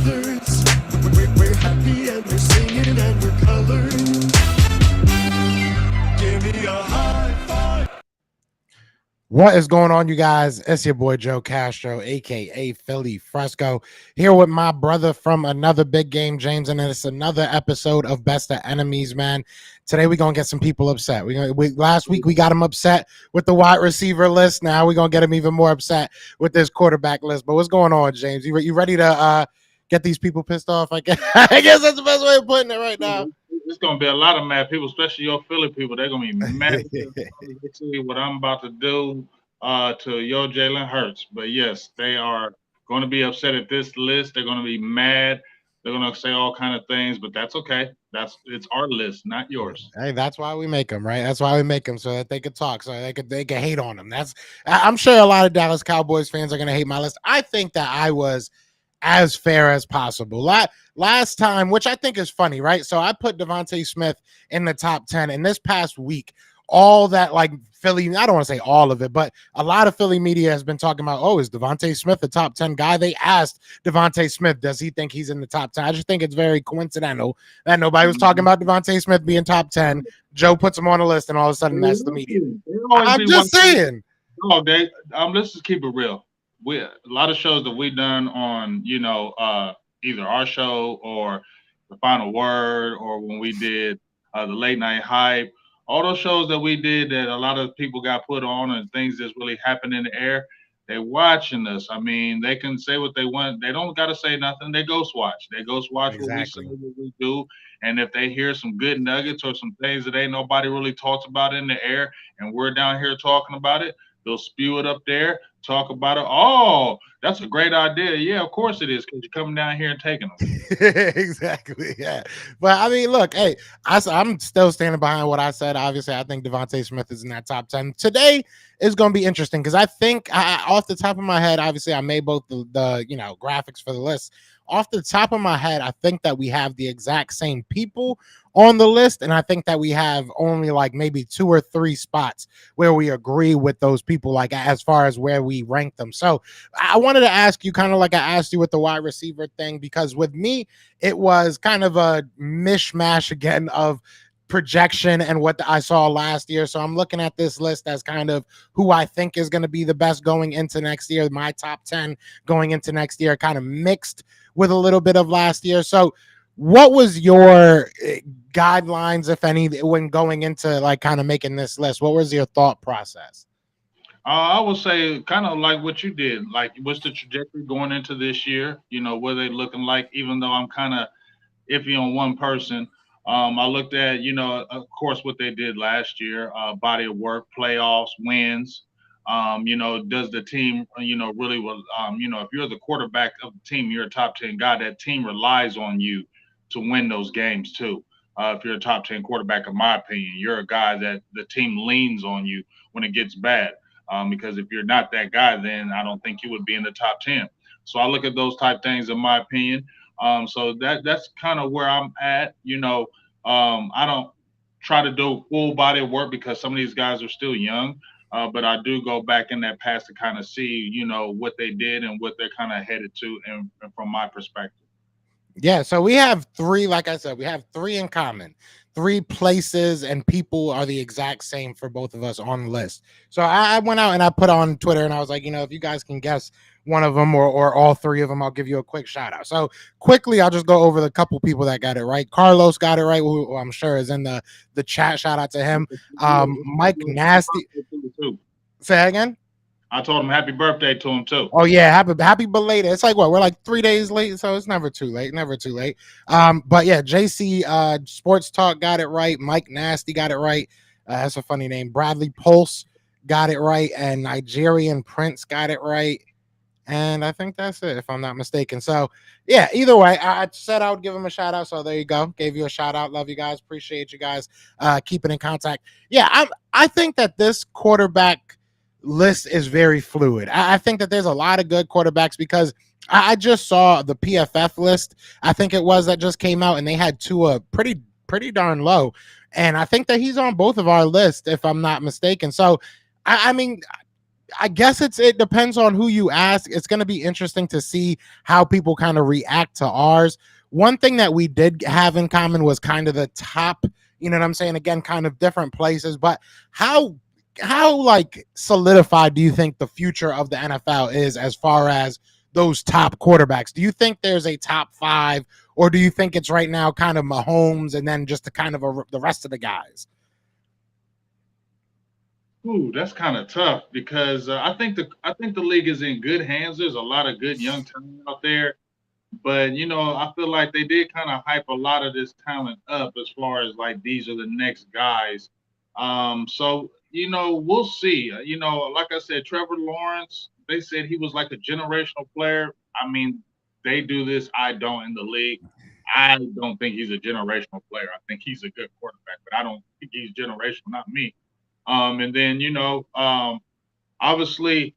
brothers. We're happy and we're singing and we're colored. Give me a high five. What is going on, you guys? It's your boy Joe Castro, aka Philly Fresco, here with my brother from another big game, James, and it's another episode of Best of Enemies, man. Today we're gonna get some people upset. Last week we got them upset with the wide receiver list. Now we're gonna get them even more upset with this quarterback list. But what's going on, James? You ready to get these people pissed off? I guess that's the best way of putting it right now. It's gonna be a lot of mad people, especially your Philly people. They're gonna be mad to see what I'm about to do to your Jalen Hurts. But yes, they are going to be upset at this list. They're going to be mad. They're going to say all kind of things, but that's okay. It's our list, not yours. Hey, that's why we make them, right? That's why we make them so that they could talk, so they could hate on them. I'm sure a lot of Dallas Cowboys fans are going to hate my list. I think that I was as fair as possible. Last time, which I think is funny, right? So I put Devontae Smith in the top 10, and this past week, all that like Philly, I don't want to say all of it, but a lot of Philly media has been talking about, oh, is Devontae Smith the top 10 guy? They asked Devontae Smith, does he think he's in the top 10? I just think it's very coincidental that nobody was talking about Devontae Smith being top 10. Joe puts him on the list, and all of a sudden that's the media. I'm just saying. No, let's just keep it real. A lot of shows that we've done on, either our show or the Final Word or when we did the Late Night Hype, all those shows that we did that a lot of people got put on and things that's really happened in the air, they're watching us. I mean, they can say what they want. They don't got to say nothing. They ghost watch. They ghost watch Exactly. what we say, what we do. And if they hear some good nuggets or some things that ain't nobody really talks about in the air and we're down here talking about it, they'll spew it up there, talk about it. Oh, that's a great idea. Yeah, of course it is, because you're coming down here and taking them. Exactly. Yeah. But I mean, look, hey, I'm still standing behind what I said. Obviously, I think Devontae Smith is in that top 10. Today is going to be interesting because I think off the top of my head, obviously, I made both the graphics for the list. Off the top of my head, I think that we have the exact same people on the list, and I think that we have only like maybe 2 or 3 spots where we agree with those people, like as far as where we rank them. So I wanted to ask you, kind of like I asked you with the wide receiver thing, because with me, it was kind of a mishmash again of projection and what I saw last year. So I'm looking at this list as kind of who I think is going to be the best going into next year. My top 10 going into next year, kind of mixed with a little bit of last year. So what was your guidelines, if any, when going into like kind of making this list? What was your thought process? I would say kind of like what you did. Like, what's the trajectory going into this year? What are they looking like? Even though I'm kind of iffy on one person, I looked at, of course, what they did last year, body of work, playoffs, wins. Does the team, really, if you're the quarterback of the team, you're a top 10 guy, that team relies on you to win those games too. If you're a top 10 quarterback, in my opinion, you're a guy that the team leans on you when it gets bad. Because if you're not that guy, then I don't think you would be in the top 10. So I look at those type things, in my opinion. So that's kind of where I'm at. I don't try to do full body of work because some of these guys are still young. But I do go back in that past to kind of see, what they did and what they're kind of headed to, and from my perspective. Yeah, so we have 3, like I said, we have 3 in common. 3 places and people are the exact same for both of us on the list. So I went out and I put on Twitter and I was like, if you guys can guess one of them or all 3 of them, I'll give you a quick shout out. So quickly, I'll just go over the couple people that got it right. Carlos got it right, who I'm sure is in the chat. Shout out to him. Mike Nasty. Say that again? I told him happy birthday to him too. Oh yeah, happy belated. It's like what, we're like 3 days late, so it's never too late. But yeah, JC Sports Talk got it right. Mike Nasty got it right. That's a funny name. Bradley Pulse got it right, and Nigerian Prince got it right. And I think that's it, if I'm not mistaken. So yeah, either way, I said I would give him a shout out. So there you go. Gave you a shout out. Love you guys. Appreciate you guys keeping in contact. Yeah, I think that this quarterback list is very fluid. I think that there's a lot of good quarterbacks because I just saw the PFF list. I think it was that just came out, and they had Tua pretty darn low. And I think that he's on both of our lists, if I'm not mistaken. So I mean, I guess it depends on who you ask. It's going to be interesting to see how people kind of react to ours. One thing that we did have in common was kind of the top, you know what I'm saying? Again, kind of different places, but how like solidified do you think the future of the NFL is as far as those top quarterbacks? Do you think there's a top 5, or do you think it's right now kind of Mahomes and then just the kind of the rest of the guys? Ooh, that's kind of tough because I think the league is in good hands. There's a lot of good young talent out there, but I feel like they did kind of hype a lot of this talent up as far as like these are the next guys. So we'll see. Like I said, Trevor Lawrence. They said he was like a generational player. I mean, they do this. I don't in the league. I don't think he's a generational player. I think he's a good quarterback, but I don't think he's generational. Not me. And then obviously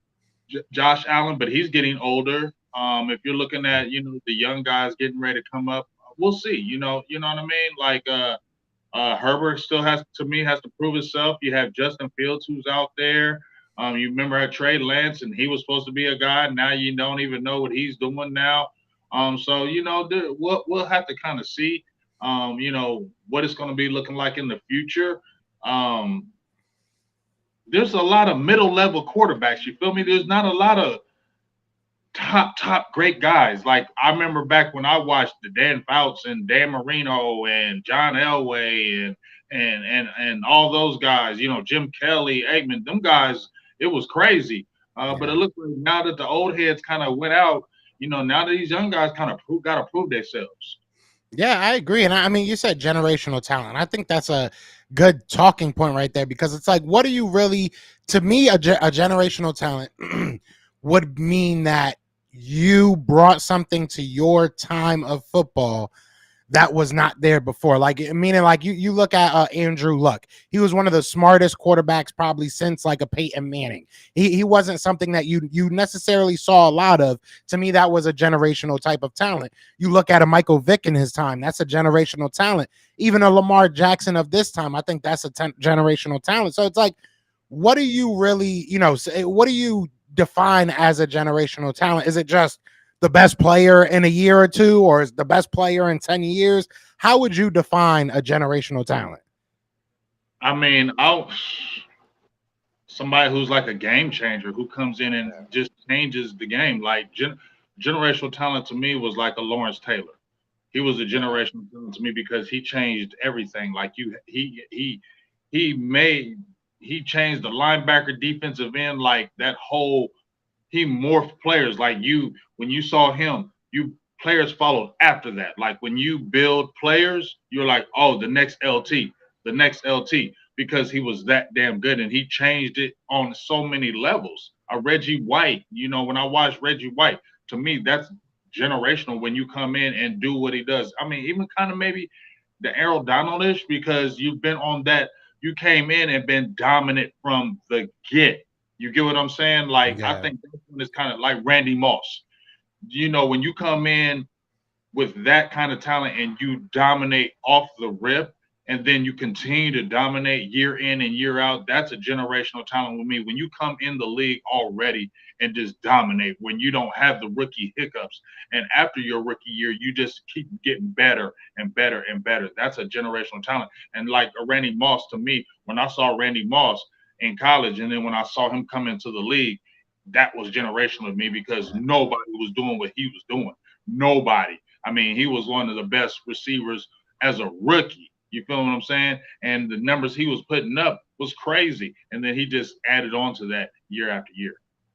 Josh Allen, but he's getting older. If you're looking at the young guys getting ready to come up, we'll see. You know what I mean. Like Herbert still has to prove himself. You have Justin Fields who's out there. You remember Trey Lance, and he was supposed to be a guy. Now you don't even know what he's doing now. So we'll have to kind of see. What it's going to be looking like in the future. There's a lot of middle level quarterbacks. You feel me? There's not a lot of top great guys. Like I remember back when I watched the Dan Fouts and Dan Marino and John Elway and all those guys. Jim Kelly, Aikman, them guys. It was crazy. But it looks like now that the old heads kind of went out, now that these young guys kind of got to prove themselves. Yeah, I agree. And I mean, you said generational talent. I think that's a good talking point right there, because it's like, what do you really, to me, a generational talent would mean that you brought something to your time of football that was not there before. Like, meaning like you look at Andrew Luck. He was one of the smartest quarterbacks probably since like a Peyton Manning. He wasn't something that you necessarily saw a lot of. To me, that was a generational type of talent. You look at a Michael Vick in his time, that's a generational talent. Even a Lamar Jackson of this time, I think that's a generational talent. So it's like, what do you really, what do you define as a generational talent? Is it just the best player in a year or two, or is the best player in 10 years? How would you define a generational talent? I mean, somebody who's like a game changer who comes in and just changes the game. Like generational talent to me was like a Lawrence Taylor. He was a generational talent to me because he changed everything. Like he made he changed the linebacker defensive end, like that whole he morphed players. Like when you saw him, you players followed after that. Like when you build players, you're like, oh, the next LT, because he was that damn good and he changed it on so many levels. Reggie White, when I watched Reggie White, to me that's generational when you come in and do what he does. I mean, even kind of maybe the Errol Donald-ish, because you've been on that. You came in and been dominant from the get. You get what I'm saying? Like, I think that one is kind of like Randy Moss. When you come in with that kind of talent and you dominate off the rip, and then you continue to dominate year in and year out, that's a generational talent with me. When you come in the league already and just dominate, when you don't have the rookie hiccups, and after your rookie year, you just keep getting better and better and better. That's a generational talent. And like a Randy Moss, to me, when I saw Randy Moss in college, and then when I saw him come into the league, that was generational to me because nobody was doing what he was doing. Nobody. I mean, he was one of the best receivers as a rookie. You feel what I'm saying? And the numbers he was putting up was crazy. And then he just added on to that year after year.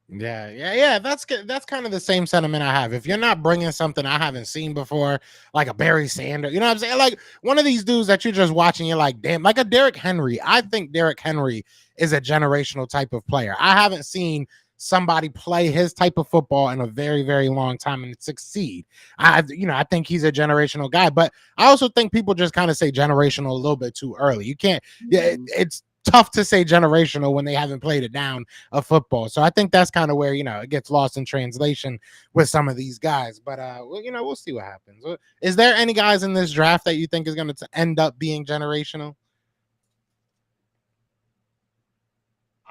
Yeah. That's kind of the same sentiment I have. If you're not bringing something I haven't seen before, like a Barry Sanders, you know what I'm saying? Like one of these dudes that you're just watching, you're like, damn, like a Derrick Henry. I think Derrick Henry is a generational type of player. I haven't seen somebody play his type of football in a very, very long time and succeed. I think he's a generational guy, but I also think people just kind of say generational a little bit too early. You can't, it's tough to say generational when they haven't played it down of football. So I think that's kind of where, it gets lost in translation with some of these guys, but we'll see what happens. Is there any guys in this draft that you think is going to end up being generational?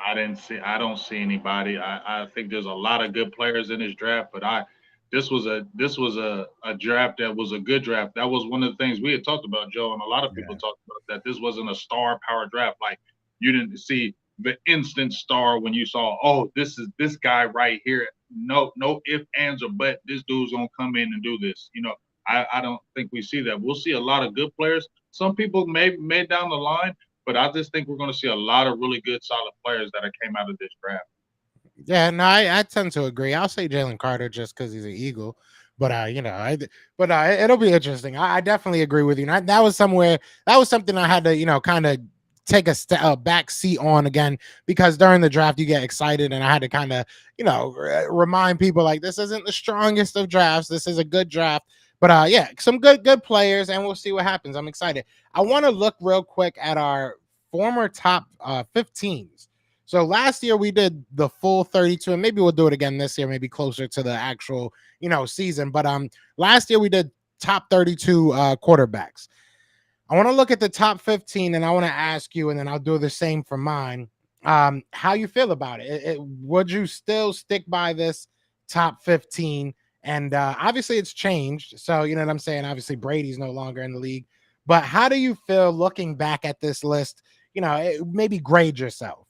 I don't see anybody. I think there's a lot of good players in this draft, but this was a draft that was a good draft. That was one of the things we had talked about, Joe, and a lot of people Yeah. talked about that this wasn't a star power draft. Like you didn't see the instant star when you saw, oh, this is this guy right here. No if, ands, or but. This dude's gonna come in and do this. I don't think we see that. We'll see a lot of good players. Some people may down the line, but I just think we're going to see a lot of really good, solid players that came out of this draft. Yeah, no, I tend to agree. I'll say Jalen Carter just because he's an Eagle, but it'll be interesting. I definitely agree with you. And that was something I had to kind of take a back seat on again because during the draft you get excited, and I had to kind of remind people like this isn't the strongest of drafts. This is a good draft, but yeah, some good players, and we'll see what happens. I'm excited. I want to look real quick at our former top 15s. So last year we did the full 32, and maybe we'll do it again this year, maybe closer to the actual, season. But last year we did top 32 quarterbacks. I want to look at the top 15, and I want to ask you, and then I'll do the same for mine. How you feel about it? Would you still stick by this top 15? And obviously it's changed. So you know what I'm saying? Obviously Brady's no longer in the league. But how do you feel looking back at this list? Maybe grade yourself.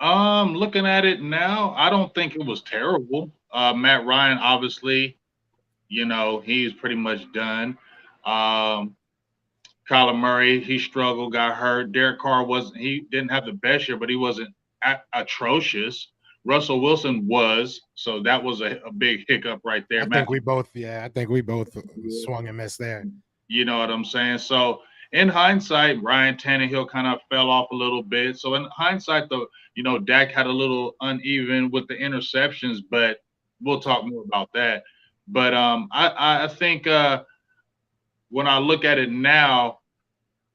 Looking at it now, I don't think it was terrible. Matt Ryan, obviously, he's pretty much done. Um, Kyler Murray, he struggled, got hurt. Derek Carr he didn't have the best year, but he wasn't atrocious. Russell Wilson was, so that was a big hiccup right there. I think we both swung and missed there. You know what I'm saying? So in hindsight, Ryan Tannehill kind of fell off a little bit. So in hindsight, though, Dak had a little uneven with the interceptions, but we'll talk more about that. But I think when I look at it now,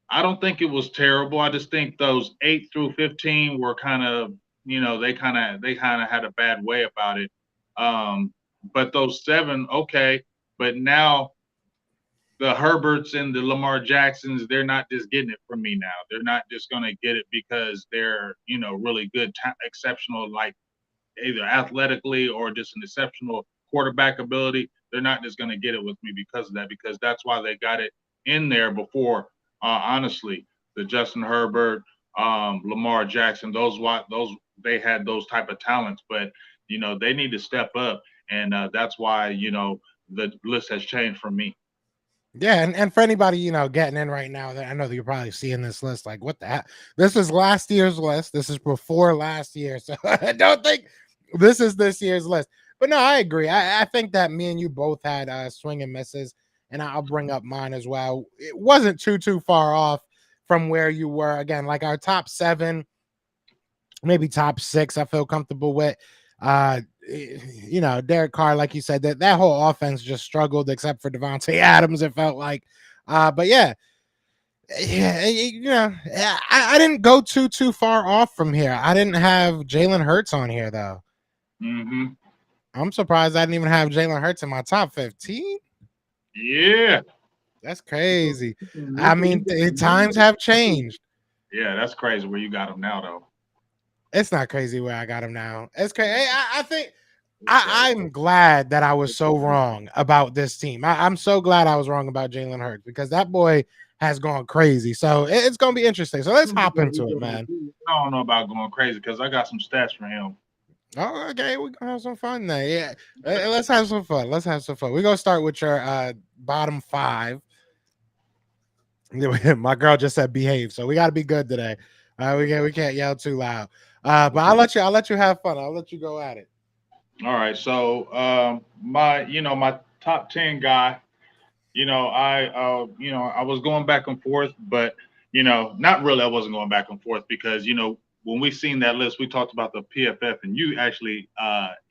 I don't think it was terrible. I just think those 8 through 15 were kind of, they kind of had a bad way about it. But those 7, okay. But now the Herberts and the Lamar Jacksons, they're not just getting it from me now. They're not just going to get it because they're, really good, exceptional, like either athletically or just an exceptional quarterback ability. They're not just going to get it with me because of that, because that's why they got it in there before. Honestly, the Justin Herbert, Lamar Jackson, those they had those type of talents, but they need to step up, and that's why the list has changed for me. Yeah, and for anybody getting in right now, that I know that you're probably seeing this list like, what the heck? This is last year's list. This is before last year, so I don't think this is this year's list. But no, I agree. I think that me and you both had swing and misses, and I'll bring up mine as well. It wasn't too far off from where you were. Again, like our top 7, maybe top 6, I feel comfortable with. Derek Carr, like you said, that whole offense just struggled except for Devontae Adams, it felt like. But yeah, I didn't go too far off from here. I didn't have Jalen Hurts on here though. Mm-hmm. I'm surprised I didn't even have Jalen Hurts in my top 15. Yeah, That's crazy. I mean, times have changed. yeah, that's crazy where you got him now, though. It's not crazy where I got him now. It's crazy. I think I'm glad that I was so wrong about this team. I'm so glad I was wrong about Jalen Hurts because that boy has gone crazy. So it's going to be interesting. So let's hop into it, man. I don't know about going crazy because I got some stats for him. Oh, okay. We're going to have some fun there. Yeah. Let's have some fun. We're going to start with your bottom 5. My girl just said behave. So we got to be good today. We can't yell too loud. But I'll let you have fun. I'll let you go at it. All right. So my top 10 guy, I was going back and forth, but not really. I wasn't going back and forth because when we seen that list, we talked about the PFF, and you actually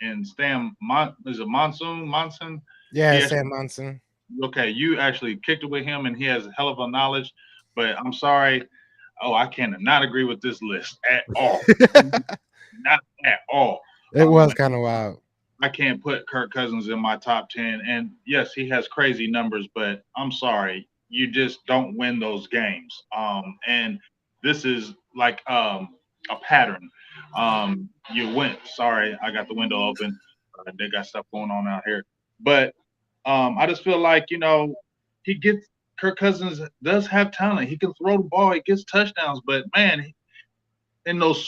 and is it Monson? Yeah, Sam Monson. Okay, you actually kicked it with him, and he has a hell of a knowledge. But I'm sorry. Oh, I cannot agree with this list at all. Not at all. It was kind of wild. I can't put Kirk Cousins in my top 10. And yes, he has crazy numbers, but I'm sorry. You just don't win those games. And this is like a pattern. You went. Sorry, I got the window open. They got stuff going on out here, but I just feel like he gets. Kirk Cousins does have talent. He can throw the ball. He gets touchdowns. But man, in those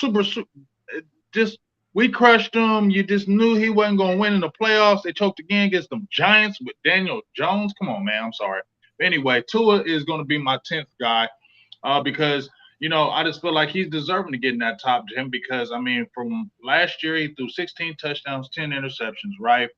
just we crushed him. You just knew he wasn't going to win in the playoffs. They choked again against the Giants with Daniel Jones. Come on, man. I'm sorry. But anyway, Tua is going to be my 10th guy because I just feel like he's deserving to get in that top 10 because I mean, from last year he threw 16 touchdowns, 10 interceptions, right?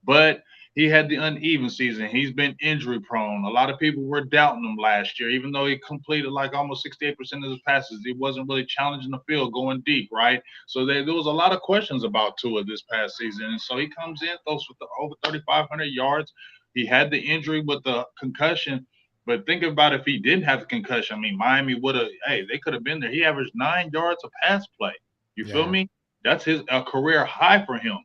But he had the uneven season. He's been injury prone. A lot of people were doubting him last year, even though he completed like almost 68% of his passes. He wasn't really challenging the field going deep, right? So there was a lot of questions about Tua this past season. And so he comes in, throws for over 3,500 yards. He had the injury with the concussion. But think about if he didn't have the concussion. I mean, Miami would have, hey, they could have been there. He averaged 9 yards a pass play. You feel me? That's his career high for him.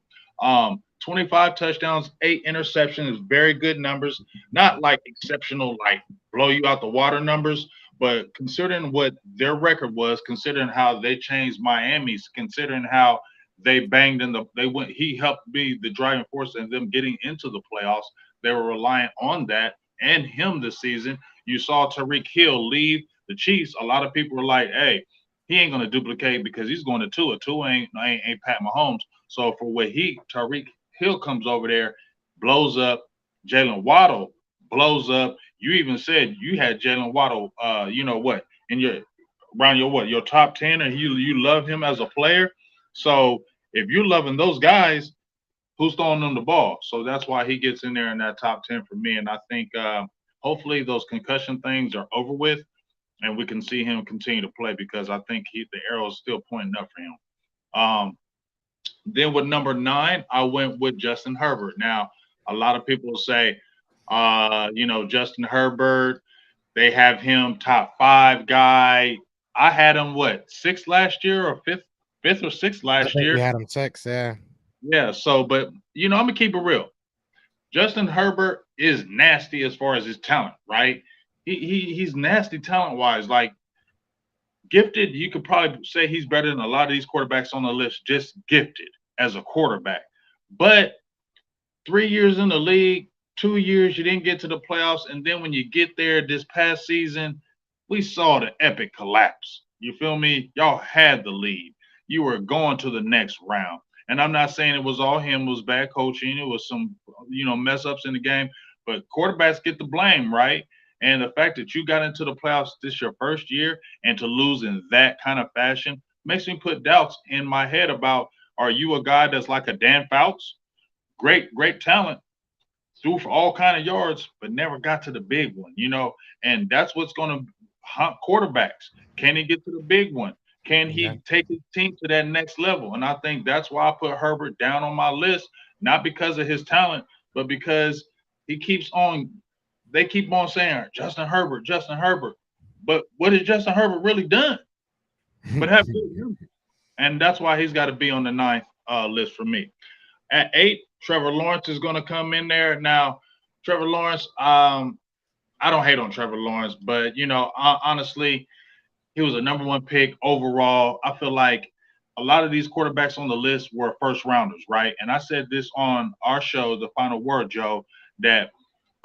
25 touchdowns, 8 interceptions, very good numbers. Not like exceptional, like blow you out the water numbers, but considering what their record was, considering how they changed Miami's, considering how they banged in he helped be the driving force in them getting into the playoffs. They were reliant on that and him this season. You saw Tyreek Hill leave the Chiefs. A lot of people were like, hey, he ain't going to duplicate because he's going to Tua. Tua ain't Pat Mahomes. So for what Tyreek Hill comes over there, blows up. Jalen Waddle blows up. You even said you had Jalen Waddle, in your top 10, and you love him as a player. So if you're loving those guys, who's throwing them the ball? So that's why he gets in there in that top 10 for me. And I think hopefully those concussion things are over with, and we can see him continue to play because I think the arrow is still pointing up for him. Then with number 9, I went with Justin Herbert. Now, a lot of people say, Justin Herbert, they have him top 5 guy. I had him sixth last year or fifth or sixth I last think we year. had him 6, yeah. Yeah. So, but I'm gonna keep it real. Justin Herbert is nasty as far as his talent, right? He's nasty talent wise. Like gifted, you could probably say he's better than a lot of these quarterbacks on the list, just gifted as a quarterback. But 3 years in the league, 2 years, you didn't get to the playoffs. And then when you get there this past season, we saw the epic collapse. You feel me? Y'all had the lead. You were going to the next round. And I'm not saying it was all him, it was bad coaching, it was some, mess ups in the game, but quarterbacks get the blame, right? And the fact that you got into the playoffs this your first year and to lose in that kind of fashion makes me put doubts in my head about, are you a guy that's like a Dan Fouts? Great talent, threw for all kind of yards, but never got to the big one, and that's what's going to haunt quarterbacks. Can he get to the big one? Can he take his team to that next level? And I think that's why I put Herbert down on my list, not because of his talent, but because they keep on saying Justin Herbert, Justin Herbert. But what has Justin Herbert really done? But have you? And that's why he's got to be on the 9th list for me. At 8, Trevor Lawrence is going to come in there. Now, Trevor Lawrence, I don't hate on Trevor Lawrence, but, honestly, he was a number 1 pick overall. I feel like a lot of these quarterbacks on the list were first rounders, right? And I said this on our show, The Final Word, Joe, that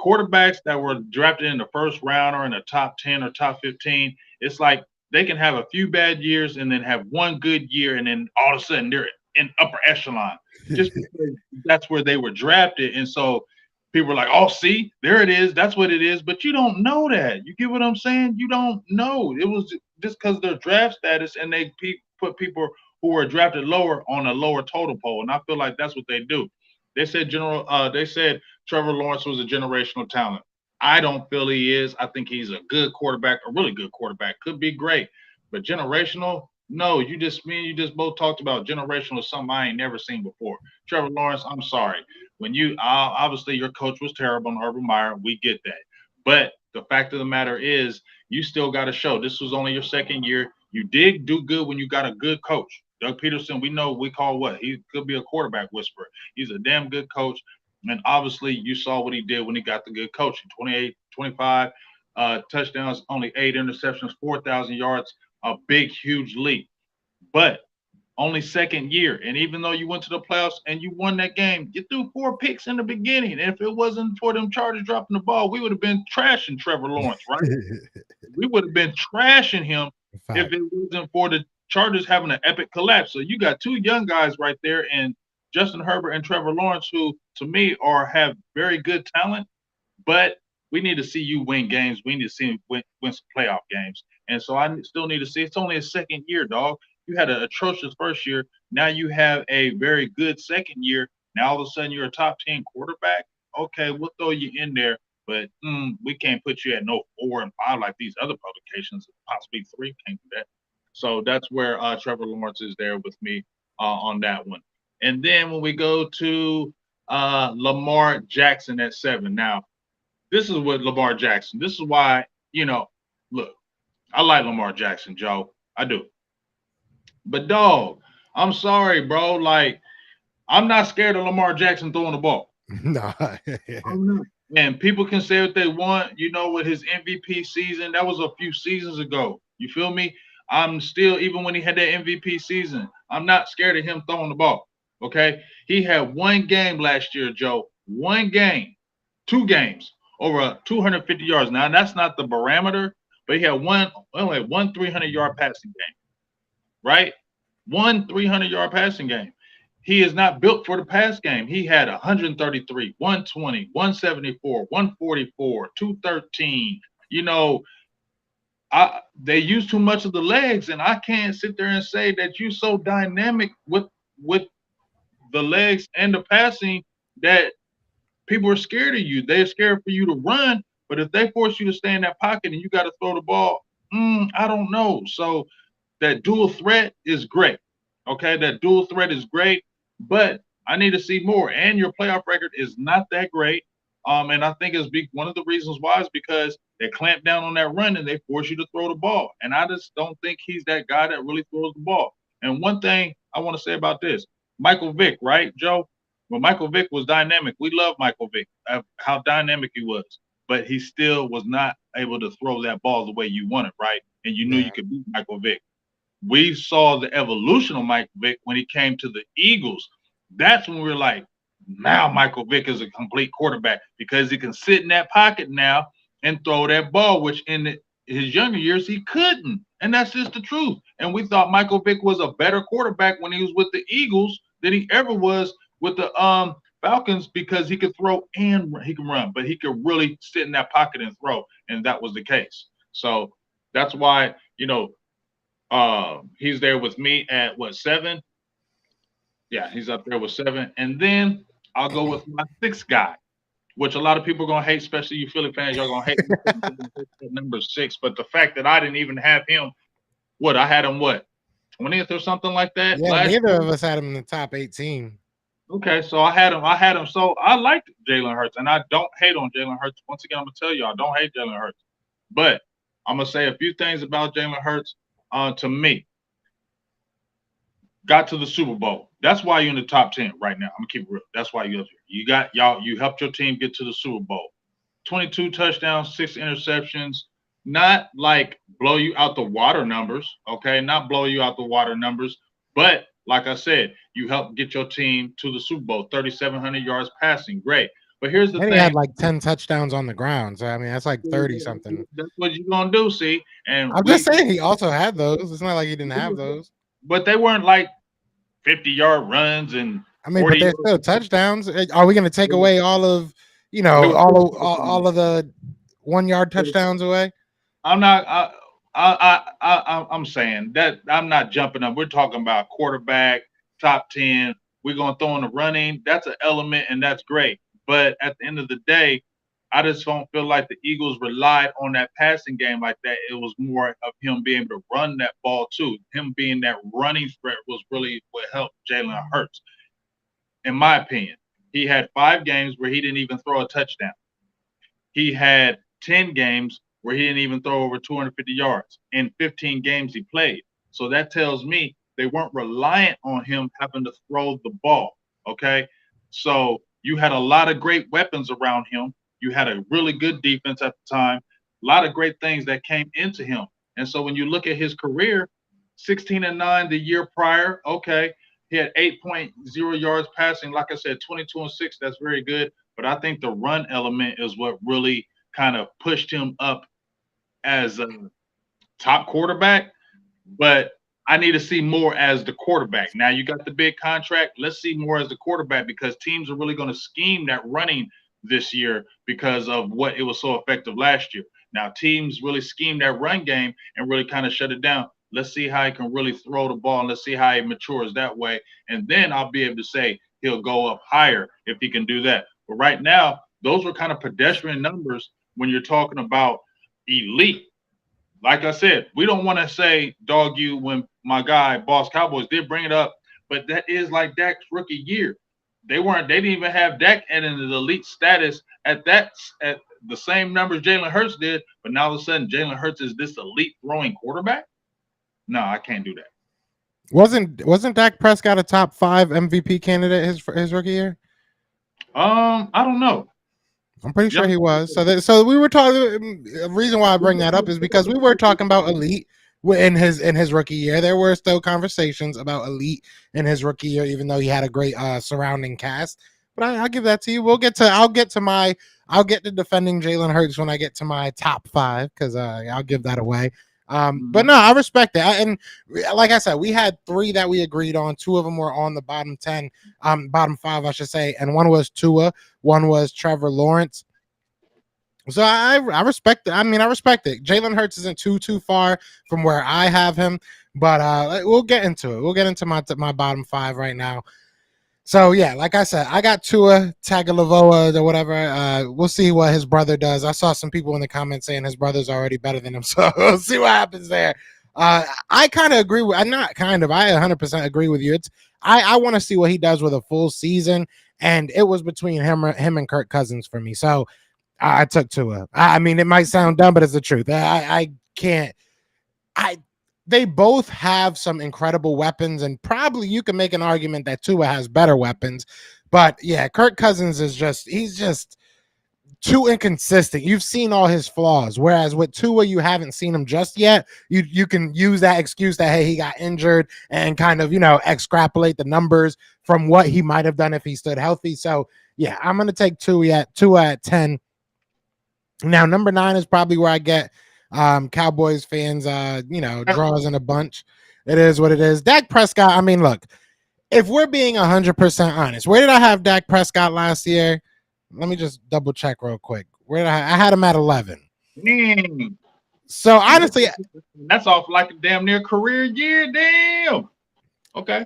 quarterbacks that were drafted in the first round or in the top 10 or top 15, it's like they can have a few bad years and then have one good year, and then all of a sudden they're in upper echelon just because that's where they were drafted. And so people were like, oh, see, there it is. That's what it is. But you don't know that. You get what I'm saying? You don't know. It was just because their draft status, and they put people who were drafted lower on a lower total poll. And I feel like that's what they do. They said Trevor Lawrence was a generational talent. I don't feel he is. I think he's a good quarterback, a really good quarterback. Could be great. But generational, no, you just both talked about generational is something I ain't never seen before. Trevor Lawrence, I'm sorry. When obviously your coach was terrible on Urban Meyer, we get that. But the fact of the matter is, you still got to show this was only your second year. You did do good when you got a good coach. Doug Peterson, we call what? He could be a quarterback whisperer. He's a damn good coach. And obviously you saw what he did when he got the good coaching. 25 touchdowns, only 8 interceptions, 4,000 yards, a big, huge leap. but only second year. And even though you went to the playoffs and you won that game, you threw 4 picks in the beginning. And if it wasn't for them Chargers dropping the ball, we would have been trashing Trevor Lawrence, right? We would have been trashing him if it wasn't for the Chargers having an epic collapse. So you got two young guys right there, and Justin Herbert and Trevor Lawrence, who to me have very good talent, but we need to see you win games. We need to see him win some playoff games. And so I still need to see. It's only a second year, dog. You had an atrocious first year. Now you have a very good second year. Now all of a sudden you're a top 10 quarterback. Okay, we'll throw you in there, but we can't put you at no 4 and 5 like these other publications. Possibly 3 can't do that. So that's where Trevor Lawrence is there with me on that one. And then when we go to Lamar Jackson at 7. Now, this is what Lamar Jackson. This is why, look, I like Lamar Jackson, Joe. I do. But, dog, I'm sorry, bro. Like, I'm not scared of Lamar Jackson throwing the ball. No. And people can say what they want, with his MVP season. That was a few seasons ago. You feel me? I'm still, even when he had that MVP season, I'm not scared of him throwing the ball. Okay? He had one game last year, Joe. One game. 2 games. Over 250 yards. Now, that's not the barometer, but he had one 300-yard passing game. Right? One 300-yard passing game. He is not built for the pass game. He had 133, 120, 174, 144, 213. They use too much of the legs, and I can't sit there and say that you're so dynamic with the legs and the passing that people are scared of you. They're scared for you to run, but if they force you to stay in that pocket and you got to throw the ball, I don't know. So that dual threat is great. Okay, that dual threat is great, but I need to see more. And your playoff record is not that great. And I think one of the reasons why is because they clamp down on that run and they force you to throw the ball. And I just don't think he's that guy that really throws the ball. And one thing I want to say about this, Michael Vick, right, Joe? Well, Michael Vick was dynamic. We love Michael Vick, how dynamic he was. But he still was not able to throw that ball the way you wanted, right? And you knew you could beat Michael Vick. We saw the evolution of Michael Vick when he came to the Eagles. That's when we were like, now Michael Vick is a complete quarterback because he can sit in that pocket now and throw that ball, which in his younger years he couldn't. And that's just the truth. And we thought Michael Vick was a better quarterback when he was with the Eagles than he ever was with the Falcons because he could throw and he can run, but he could really sit in that pocket and throw. And that was the case. So that's why, he's there with me at 7? Yeah, he's up there with 7. And then I'll go with my 6th guy, which a lot of people are going to hate, especially you Philly fans. Y'all going to hate number 6. But the fact that I didn't even have him, I had him 20th or something like that? Yeah, neither of us had him in the top 18. Okay, so I had him. So I liked Jalen Hurts, and I don't hate on Jalen Hurts. Once again, I'm going to tell you, I don't hate Jalen Hurts. But I'm going to say a few things about Jalen Hurts. To me, got to the Super Bowl. That's why you're in the top 10 right now. I'm gonna keep it real. That's why you're up here. You helped your team get to the Super Bowl. 22 touchdowns, 6 interceptions. Not like blow you out the water numbers, okay? Not blow you out the water numbers, but like I said, you helped get your team to the Super Bowl. 3,700 yards passing, great. But here's the thing. He had like 10 touchdowns on the ground. So, I mean, that's like 30 something. That's what you're going to do, see? And I'm just saying he also had those. It's not like he didn't have those. But they weren't like 50-yard runs and I mean, but they're still touchdowns. Are we going to take away all of, all of the 1-yard touchdowns away? I'm not I'm saying that I'm not jumping up. We're talking about quarterback, top 10. We're going to throw in the running. That's an element, and that's great. But at the end of the day, I just don't feel like the Eagles relied on that passing game like that. It was more of him being able to run that ball too. Him being that running threat was really what helped Jalen Hurts. In my opinion, he had 5 games where he didn't even throw a touchdown. He had 10 games where he didn't even throw over 250 yards in 15 games he played. So that tells me they weren't reliant on him having to throw the ball, okay? So you had a lot of great weapons around him. You had a really good defense at the time, a lot of great things that came into him. And so when you look at his career, 16-9 the year prior. Okay. He had 8.0 yards passing. Like I said, 22-6. That's very good. But I think the run element is what really kind of pushed him up as a top quarterback. But I need to see more as the quarterback. Now you got the big contract. Let's see more as the quarterback because teams are really going to scheme that running this year because of what it was so effective last year. Now teams really scheme that run game and really kind of shut it down. Let's see how he can really throw the ball and let's see how he matures that way. And then I'll be able to say he'll go up higher if he can do that. But right now, those were kind of pedestrian numbers when you're talking about elite. Like I said, we don't want to say dog you when my guy, Boss Cowboys, did bring it up, but that is like Dak's rookie year. They didn't even have Dak at an elite status at the same numbers Jalen Hurts did, but now all of a sudden Jalen Hurts is this elite throwing quarterback? No, I can't do that. Wasn't Dak Prescott a top 5 MVP candidate his rookie year? I don't know. I'm pretty sure he was. So we were talking. The reason why I bring that up is because we were talking about elite in his rookie year. There were still conversations about elite in his rookie year, even though he had a great surrounding cast. But I'll give that to you. I'll get to defending Jalen Hurts when I get to my top 5 because I'll give that away. But no, I respect that. And like I said, we had 3 that we agreed on. 2 of them were on the bottom 10, bottom 5, I should say. And one was Tua, one was Trevor Lawrence. So I respect it. I mean, I respect it. Jalen Hurts isn't too far from where I have him, but we'll get into it. We'll get into my bottom 5 right now. So, yeah, like I said, I got Tua Tagovailoa or whatever. We'll see what his brother does. I saw some people in the comments saying his brother's already better than him, so we'll see what happens there. I kind of agree with – I 100% agree with you. I want to see what he does with a full season, and it was between him and Kirk Cousins for me. So, I took Tua. I mean, it might sound dumb, but it's the truth. I can't – they both have some incredible weapons, and probably you can make an argument that Tua has better weapons. But yeah, Kirk Cousins he's just too inconsistent. You've seen all his flaws, whereas with Tua, you haven't seen him just yet. You can use that excuse that, hey, he got injured and kind of, extrapolate the numbers from what he might have done if he stood healthy. So yeah, I'm going to take Tua at 10. Now, number 9 is probably where I get Cowboys fans, draws in a bunch. It is what it is. Dak Prescott, I mean, look, if we're being 100% honest, where did I have Dak Prescott last year? Let me just double check real quick. Where did I had him at 11. So honestly, that's off like a damn near career year. Damn. Okay.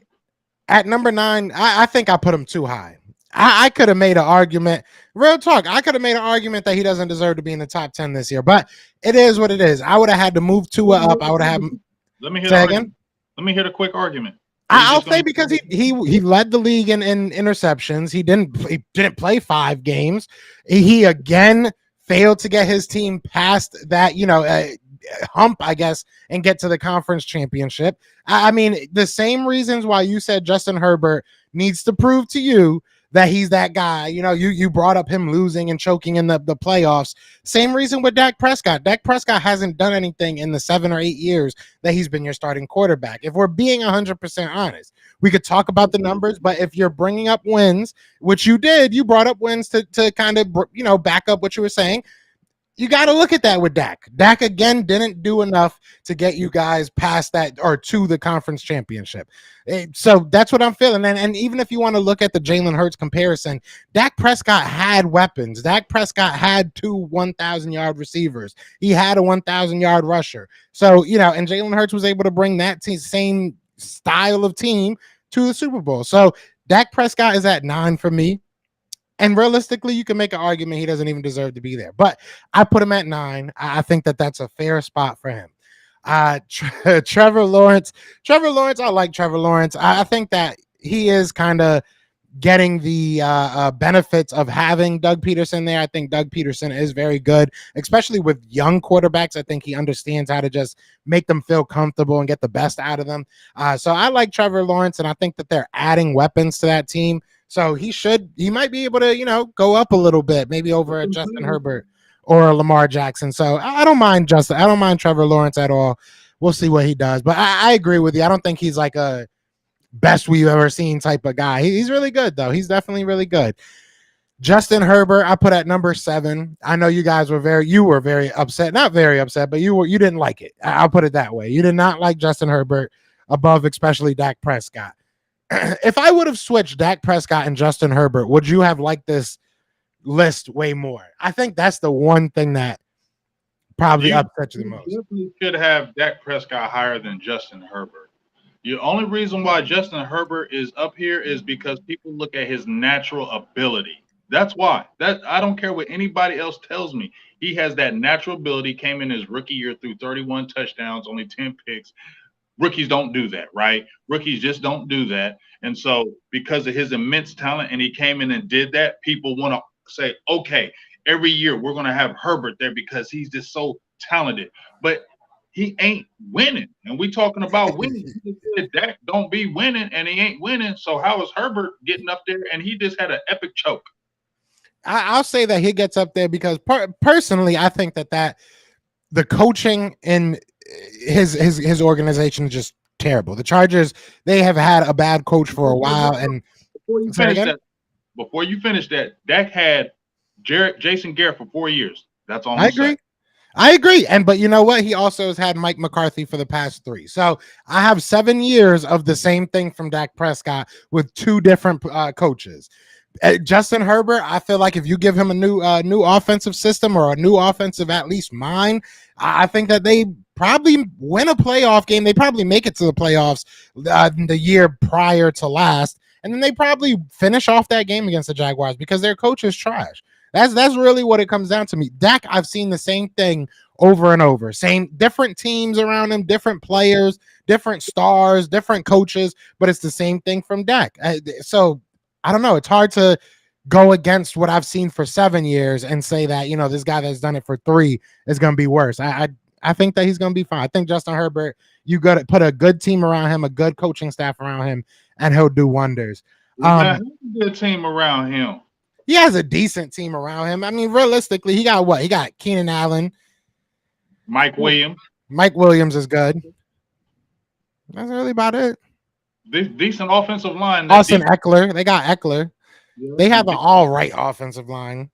At number 9, I think I put him too high. I could have made an argument. Real talk. I could have made an argument that he doesn't deserve to be in the top 10 this year, but it is what it is. I would have had to move Tua up. I would have had. Let me hear again. Let me hear the quick argument. I'll say because he led the league in interceptions. He didn't play 5 games. He again failed to get his team past that hump, I guess, and get to the conference championship. I mean, the same reasons why you said Justin Herbert needs to prove to you that he's that guy. You brought up him losing and choking in the playoffs. Same reason with Dak Prescott. Dak Prescott hasn't done anything in the 7 or 8 years that he's been your starting quarterback. If we're being 100% honest, we could talk about the numbers, but if you're bringing up wins, which you did, you brought up wins to kind of, back up what you were saying. You got to look at that with Dak. Dak, again, didn't do enough to get you guys past that or to the conference championship. So that's what I'm feeling. And even if you want to look at the Jalen Hurts comparison, Dak Prescott had weapons. Dak Prescott had 2 1,000-yard receivers. He had a 1,000-yard rusher. So, and Jalen Hurts was able to bring that same style of team to the Super Bowl. So Dak Prescott is at 9 for me. And realistically, you can make an argument he doesn't even deserve to be there. But I put him at 9. I think that's a fair spot for him. Trevor Lawrence. I like Trevor Lawrence. I think that he is kind of getting the benefits of having Doug Peterson there. I think Doug Peterson is very good, especially with young quarterbacks. I think he understands how to just make them feel comfortable and get the best out of them. So I like Trevor Lawrence, and I think that they're adding weapons to that team. So he might be able to, go up a little bit, maybe over Justin Herbert or Lamar Jackson. So I don't mind Trevor Lawrence at all. we'll see what he does. But I agree with you. I don't think he's like a best we've ever seen type of guy. He's really good though. He's definitely really good. Justin Herbert, I put at number 7. I know you guys you were very upset, not very upset, but you didn't like it. I'll put it that way. You did not like Justin Herbert above, especially Dak Prescott. If I would have switched Dak Prescott and Justin Herbert, would you have liked this list way more? I think that's the one thing that probably upsets you the most. You should have Dak Prescott higher than Justin Herbert. The only reason why Justin Herbert is up here is because people look at his natural ability. That's why. That I don't care what anybody else tells me. He has that natural ability. Came in his rookie year through 31 touchdowns, only 10 picks. Rookies don't do that, right? Rookies just don't do that. And so, because of his immense talent, and he came in and did that, people want to say, okay, every year we're going to have Herbert there because he's just so talented. But he ain't winning. And we talking about winning. He said Dak don't be winning, and he ain't winning. So how is Herbert getting up there? And he just had an epic choke. I'll say that he gets up there because personally, I think that the coaching in his organization is just terrible. The Chargers, they have had a bad coach for a while. And before you finish that, Dak had Jason Garrett for 4 years. That's all I agree. I agree. But you know what? He also has had Mike McCarthy for the past 3. So I have 7 years of the same thing from Dak Prescott with 2 different coaches. Justin Herbert, I feel like if you give him a new offensive system or a new offensive, at least mind, I think that they probably win a playoff game. They probably make it to the playoffs the year prior to last, and then they probably finish off that game against the Jaguars because their coach is trash. That's really what it comes down to me. Dak, I've seen the same thing over and over. Same different teams around him, different players, different stars, different coaches, but it's the same thing from Dak. So I don't know. It's hard to go against what I've seen for 7 years and say that, this guy that's done it for 3 is going to be worse. I think that he's going to be fine. I think Justin Herbert, you got to put a good team around him, a good coaching staff around him, and he'll do wonders. A good team around him. He has a decent team around him. I mean, realistically, he got what? He got Keenan Allen. Mike Williams. Mike Williams is good. That's really about it. Decent offensive line. Austin Eckler. They got Eckler. Yeah. They have an all right offensive line.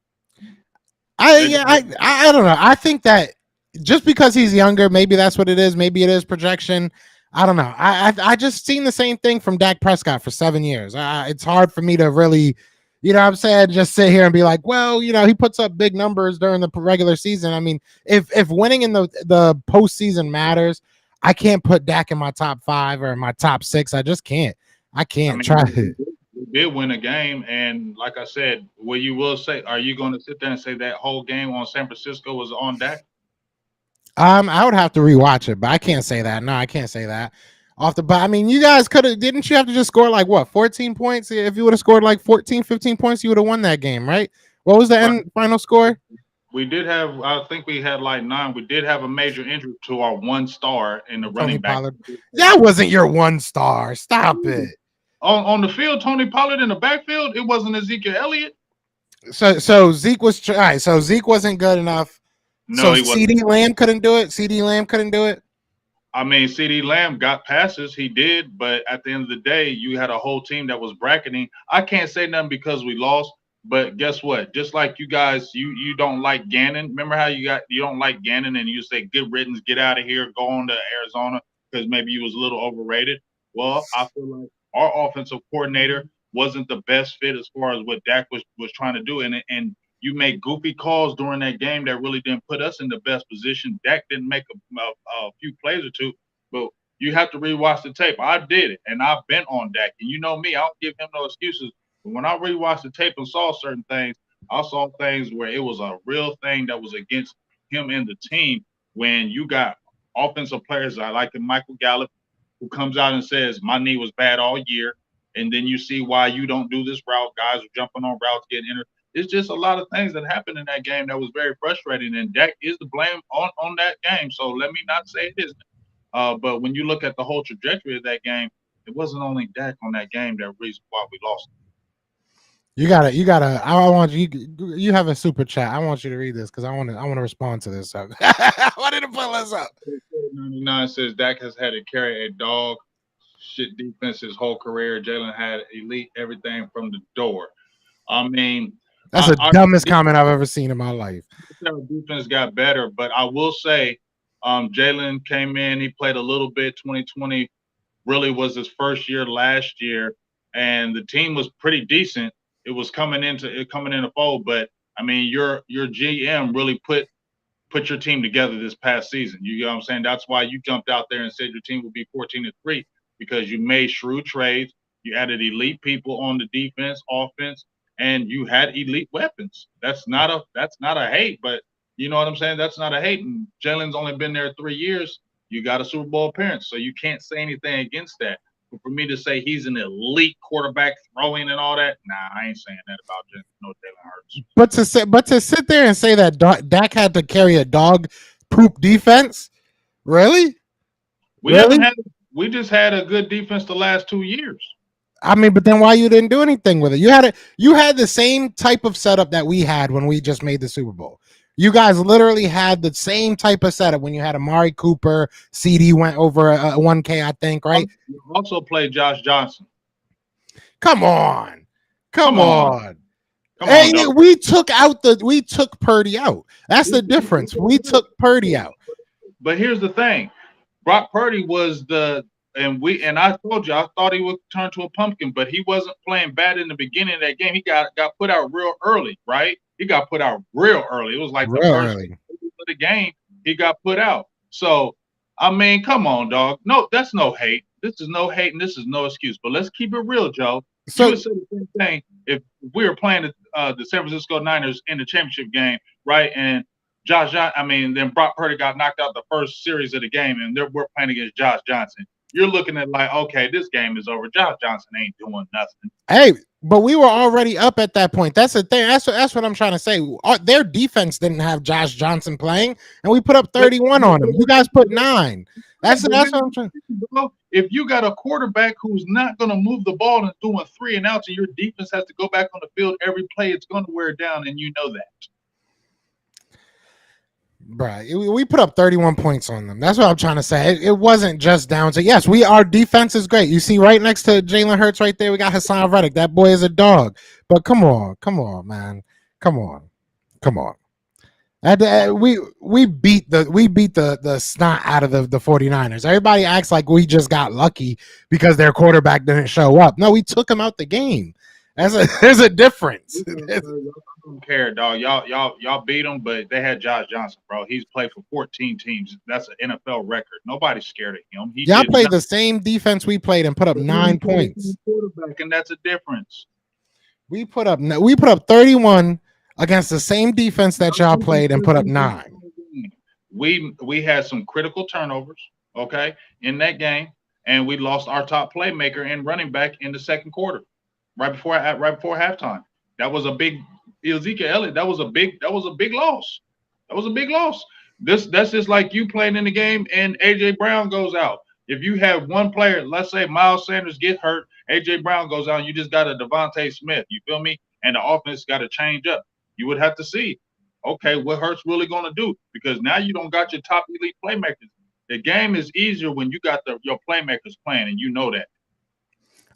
I don't know. I think that just because he's younger, maybe that's what it is. Maybe it is projection. I don't know. I just seen the same thing from Dak Prescott for 7 years. It's hard for me to really, what I'm saying, just sit here and be like, well, he puts up big numbers during the regular season. I mean, if winning in the postseason matters, I can't put Dak in my top 5 or in my top 6. I just can't. I can't try it. We did win a game, and like I said, what you will say, are you going to sit there and say that whole game on San Francisco was on Dak? I would have to rewatch it, but I can't say that. No, I can't say that. But I mean, you guys didn't you have to just score like what, 14 points? If you would have scored like 14, 15 points, you would have won that game, right? What was the final score? We did have, I think we had like 9. We did have a major injury to our 1 star in the running back. That wasn't your 1 star. Stop it. On the field, Tony Pollard in the backfield, it wasn't Ezekiel Elliott. So Zeke was all right. So Zeke wasn't good enough. No, so CeeDee Lamb couldn't do it. CeeDee Lamb couldn't do it. I mean, CeeDee Lamb got passes. He did, but at the end of the day, you had a whole team that was bracketing. I can't say nothing because we lost. But guess what? Just like you guys, you don't like Gannon. Remember how you don't like Gannon and you say, good riddance, get out of here, go on to Arizona because maybe you was a little overrated. Well, I feel like our offensive coordinator wasn't the best fit as far as what Dak was trying to do. And you made goofy calls during that game that really didn't put us in the best position. Dak didn't make a few plays or two, but you have to rewatch the tape. I did it, and I've been on Dak. And you know me, I don't give him no excuses. But when I rewatched the tape and saw certain things, I saw things where it was a real thing that was against him and the team when you got offensive players like Michael Gallup, who comes out and says, my knee was bad all year. And then you see why you don't do this route. Guys are jumping on routes, getting injured. It's just a lot of things that happened in that game that was very frustrating. And Dak is to blame on that game. So let me not say it isn't. But when you look at the whole trajectory of that game, it wasn't only Dak on that game that reason why we lost. You gotta. I want you. You have a super chat. I want you to read this because I want to respond to this. I wanted to pull this up. 99 says Dak has had to carry a dog shit defense his whole career. Jalen had elite everything from the door. I mean, That's the dumbest comment I've ever seen in my life. Our defense got better, but I will say, Jalen came in. He played a little bit. 2020 really was his first year last year, and the team was pretty decent. It was coming in the fold, but I mean, your GM really put your team together this past season. You know what I'm saying? That's why you jumped out there and said your team would be 14-3 because you made shrewd trades. You added elite people on the defense, offense, and you had elite weapons. That's not a hate, but you know what I'm saying? That's not a hate. And Jalen's only been there 3 years. You got a Super Bowl appearance, so you can't say anything against that. But for me to say he's an elite quarterback throwing and all that, nah, I ain't saying that about Jalen Hurts. But to sit there and say that Dak had to carry a dog poop defense, really? We just had a good defense the last 2 years. I mean, but then why you didn't do anything with it? You had the same type of setup that we had when we just made the Super Bowl. You guys literally had the same type of setup when you had Amari Cooper, CeeDee went over 1K, I think, right? You also played Josh Johnson. Come on. Hey, we took Purdy out. That's the difference. We took Purdy out. But here's the thing. Brock Purdy was and I told you I thought he would turn to a pumpkin, but he wasn't playing bad in the beginning of that game. He got put out real early, right? He got put out real early. It was like the first of the game he got put out. So I mean, come on, dog. No, that's no hate. This is no hate and this is no excuse. But let's keep it real, Joe. So you would say the same thing if we were playing the San Francisco Niners in the championship game, right? And then Brock Purdy got knocked out the first series of the game, and we're playing against Josh Johnson. You're looking at like, okay, this game is over. Josh Johnson ain't doing nothing. Hey, but we were already up at that point. That's the thing. That's what I'm trying to say. Their defense didn't have Josh Johnson playing, and we put up 31 on them. You guys put 9. That's what I'm trying. If you got a quarterback who's not going to move the ball and doing 3 and outs, and your defense has to go back on the field every play, it's going to wear down, and you know that. Right, we put up 31 points on them. That's what I'm trying to say. It wasn't just down to our defense is great. You see right next to Jalen Hurts right there, we got Hassan Reddick. That boy is a dog. But come on, man, come on. We beat the snot out of the 49ers. Everybody acts like we just got lucky because their quarterback didn't show up. No, we took him out the game. There's a difference. I don't care, dog. Y'all beat them, but they had Josh Johnson, bro. He's played for 14 teams. That's an NFL record. Nobody's scared of him. Y'all played the same defense we played and put up 9 points. Quarterback, and that's a difference. We put up 31 against the same defense that y'all played and put up 9. We had some critical turnovers, okay, in that game, and we lost our top playmaker and running back in the second quarter. Right before halftime. That was a big Ezekiel Elliott. That was a big loss. That's just like you playing in the game and AJ Brown goes out. If you have one player, let's say Miles Sanders get hurt, AJ Brown goes out, and you just got a Devontae Smith. You feel me? And the offense got to change up. You would have to see, okay, what Hurts really going to do? Because now you don't got your top elite playmakers. The game is easier when you got your playmakers playing, and you know that.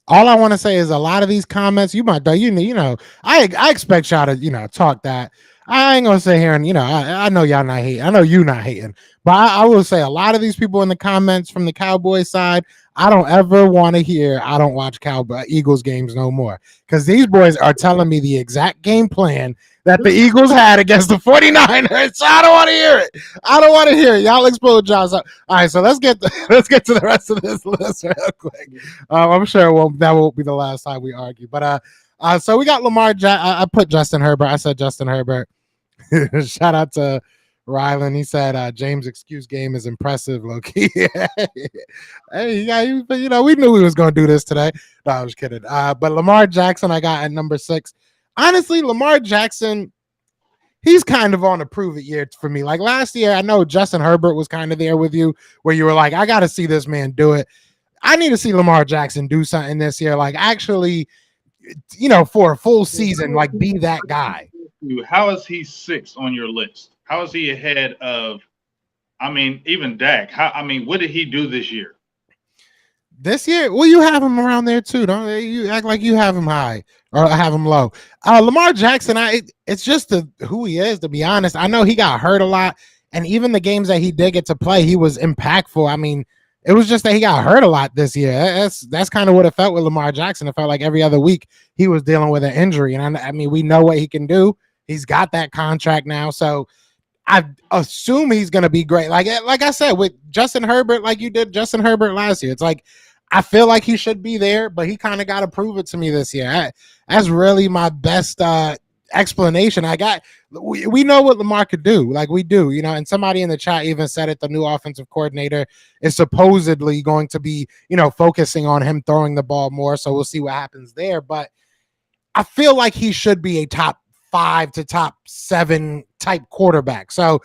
All I want to say is a lot of these comments, you might, I expect y'all to, talk that. I ain't gonna sit here and, I know y'all not hating. I know you not hating, but I will say a lot of these people in the comments from the Cowboys side, I don't ever want to hear I don't watch Eagles games no more because these boys are telling me the exact game plan that the Eagles had against the 49ers. So I don't want to hear it. Y'all explode Josh. All right, so let's get to the rest of this list real quick. I'm sure that won't be the last time we argue. But so we got Lamar. I put Justin Herbert. I said Justin Herbert. Shout out to Rylan. He said James' excuse game is impressive, low-key. Hey, yeah, we knew we was going to do this today. No, I was kidding. But Lamar Jackson I got at number 6. Honestly, Lamar Jackson, he's kind of on a prove-it year for me. Like last year, I know Justin Herbert was kind of there with you where you were like, I got to see this man do it. I need to see Lamar Jackson do something this year. Like actually for a full season, like be that guy. How is he sixth on your list? How is he ahead of? I mean, even Dak. What did he do this year? This year, well, you have him around there too, don't you? You act like you have him high or have him low. Lamar Jackson, it's just who he is. To be honest, I know he got hurt a lot, and even the games that he did get to play, he was impactful. I mean, it was just that he got hurt a lot this year. That's kind of what it felt with Lamar Jackson. It felt like every other week he was dealing with an injury, and I mean, we know what he can do. He's got that contract now, so I assume he's going to be great. Like I said, with Justin Herbert, like you did Justin Herbert last year, it's like I feel like he should be there, but he kind of got to prove it to me this year. That's really my best explanation I got. We know what Lamar could do, like we do, and somebody in the chat even said it. The new offensive coordinator is supposedly going to be, focusing on him throwing the ball more. So we'll see what happens there. But I feel like he should be a top 5 to top 7 type quarterback. So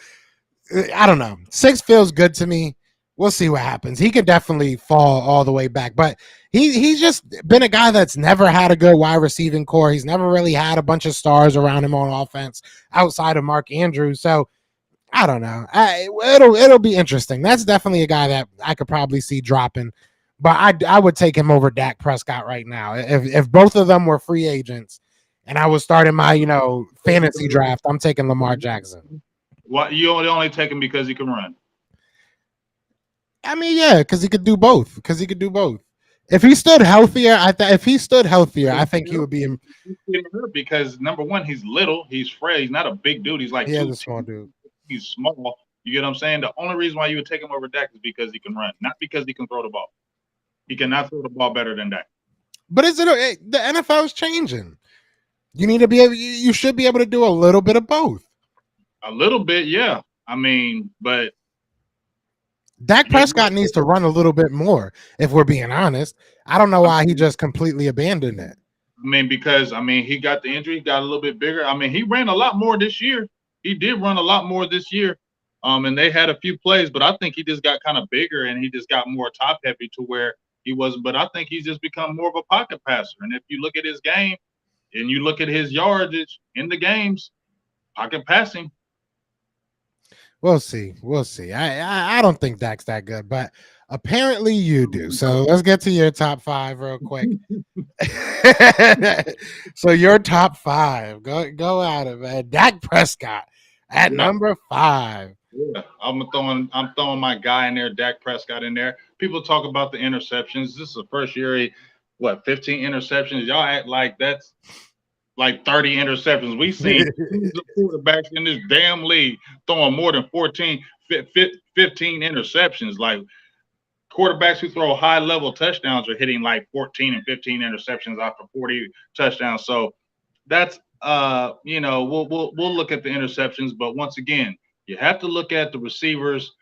I don't know. 6 feels good to me. We'll see what happens. He could definitely fall all the way back, but he's just been a guy that's never had a good wide receiving core. He's never really had a bunch of stars around him on offense outside of Mark Andrews. So I don't know. It'll be interesting. That's definitely a guy that I could probably see dropping, but I would take him over Dak Prescott right now. If both of them were free agents and I was starting my fantasy draft, I'm taking Lamar Jackson. What, you only take him because he can run? I mean, yeah, because he could do both. If he stood healthier, I think he would be him. Because number one, he's little, he's frail, he's not a big dude. He's like a small dude. He's small. You get what I'm saying? The only reason why you would take him over Dak is because he can run, not because he can throw the ball. He cannot throw the ball better than Dak. But the NFL is changing. You need to be able. You should be able to do a little bit of both. A little bit, yeah. I mean, but Dak Prescott needs to run a little bit more, if we're being honest. I don't know why he just completely abandoned it. I mean, because he got the injury, he got a little bit bigger. I mean, he ran a lot more this year. He did run a lot more this year. And they had a few plays, but I think he just got kind of bigger and he just got more top heavy to where he wasn't. But I think he's just become more of a pocket passer. And if you look at his game and you look at his yardage in the games, pocket passing. We'll see. I don't think Dak's that good, but apparently you do. So let's get to your top 5 real quick. So your top 5, go at it, man. Dak Prescott at number 5. Yeah, I'm throwing my guy in there, Dak Prescott in there. People talk about the interceptions. This is the first year 15 interceptions. Y'all act like that's like 30 interceptions. We've seen quarterbacks in this damn league throwing more than 15 interceptions. Like quarterbacks who throw high-level touchdowns are hitting like 14 and 15 interceptions after 40 touchdowns. So that's we'll look at the interceptions, but once again, you have to look at the receivers.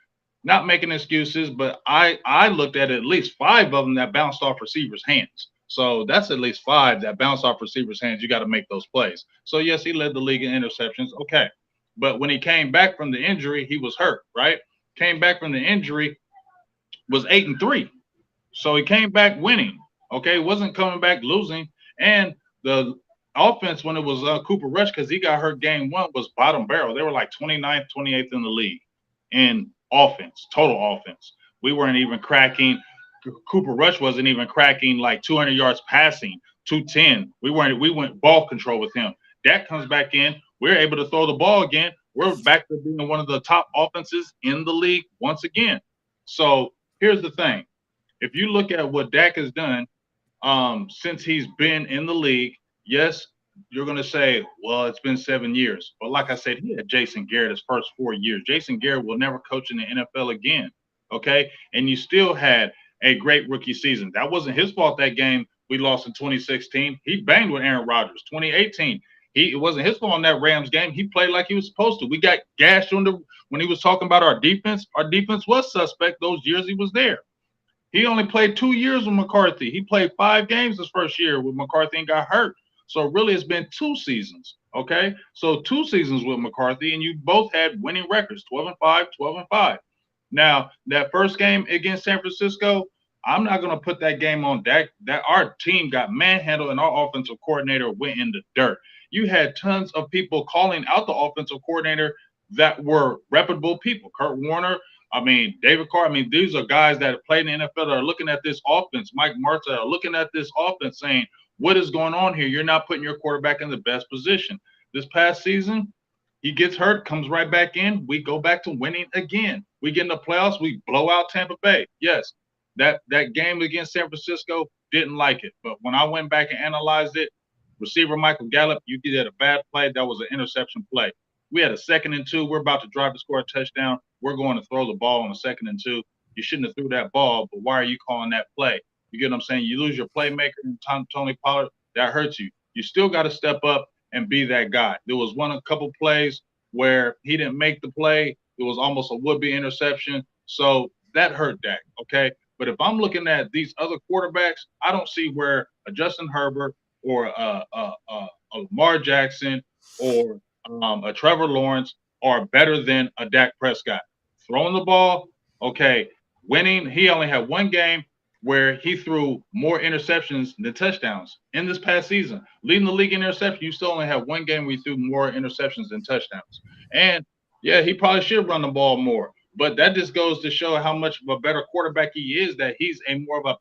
Not making excuses, but I looked at least 5 of them that bounced off receivers' hands. So that's at least 5 that bounce off receivers' hands. You got to make those plays. So, yes, he led the league in interceptions. Okay. But when he came back from the injury, he was hurt, right? Came back from the injury, was 8-3. So he came back winning. Okay. Wasn't coming back losing. And the offense, when it was Cooper Rush, because he got hurt game 1, was bottom barrel. They were like 29th, 28th in the league in offense, total offense. We weren't even cracking. Cooper Rush wasn't even cracking like 200 yards passing, 210. We went ball control with him. Dak comes back in. We're able to throw the ball again. We're back to being one of the top offenses in the league once again. So here's the thing. If you look at what Dak has done since he's been in the league, yes, you're going to say, well, it's been 7 years. But like I said, he had Jason Garrett his first 4 years. Jason Garrett will never coach in the NFL again, okay? And you still had a great rookie season. That wasn't his fault that game we lost in 2016. He banged with Aaron Rodgers. 2018, it wasn't his fault in that Rams game. He played like he was supposed to. We got gashed when he was talking about our defense. Our defense was suspect those years he was there. He only played 2 years with McCarthy. He played 5 games his first year with McCarthy and got hurt. So really it's been 2 seasons, okay? So 2 seasons with McCarthy, and you both had winning records, 12-5, 12-5. Now, that first game against San Francisco, I'm not going to put that game on Dak. That our team got manhandled and our offensive coordinator went in the dirt. You had tons of people calling out the offensive coordinator that were reputable people. Kurt Warner, I mean, David Carr. I mean, these are guys that have played in the NFL that are looking at this offense. Mike Martha are looking at this offense saying, what is going on here? You're not putting your quarterback in the best position. This past season, he gets hurt, comes right back in. We go back to winning again. We get in the playoffs. We blow out Tampa Bay. Yes, that game against San Francisco, didn't like it. But when I went back and analyzed it, receiver Michael Gallup, you did a bad play. That was an interception play. We had a 2nd and 2. We're about to drive to score a touchdown. We're going to throw the ball on a 2nd and 2. You shouldn't have threw that ball, but why are you calling that play? You get what I'm saying? You lose your playmaker and Tony Pollard, that hurts you. You still got to step up and be that guy. There was a couple plays where he didn't make the play. It was almost a would-be interception. So that hurt Dak, okay? But if I'm looking at these other quarterbacks, I don't see where a Justin Herbert or a Lamar Jackson or a Trevor Lawrence are better than a Dak Prescott. Throwing the ball, okay. Winning, he only had one game where he threw more interceptions than touchdowns in this past season. Leading the league in interceptions, you still only have one game where he threw more interceptions than touchdowns. And, yeah, he probably should run the ball more. But that just goes to show how much of a better quarterback he is, that he's a more of a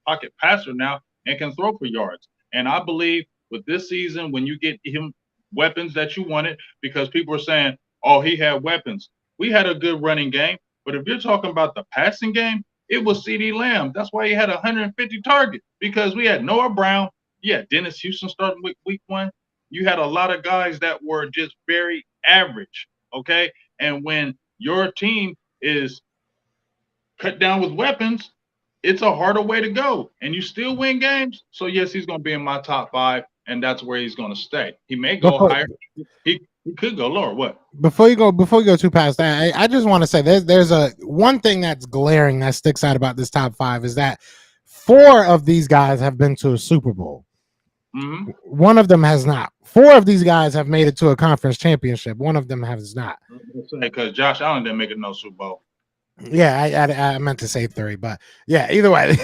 pocket passer now and can throw for yards. And I believe with this season, when you get him weapons that you wanted, because people are saying, oh, he had weapons. We had a good running game. But if you're talking about the passing game, it was CeeDee Lamb. That's why he had 150 targets, because we had Noah Brown. Yeah, Dennis Houston starting week 1. You had a lot of guys that were just very average, okay? And when your team is cut down with weapons, it's a harder way to go. And you still win games. So, yes, he's going to be in my top 5, and that's where he's going to stay. He may go higher. He could go lower. What? Before you go too past that, I just want to say there's a one thing that's glaring that sticks out about this top 5 is that 4 of these guys have been to a Super Bowl. Mm-hmm. One of them has not. 4 of these guys have made it to a conference championship. One of them has not. Because Josh Allen didn't make it no Super Bowl. Yeah, I meant to say 3, but yeah, either way,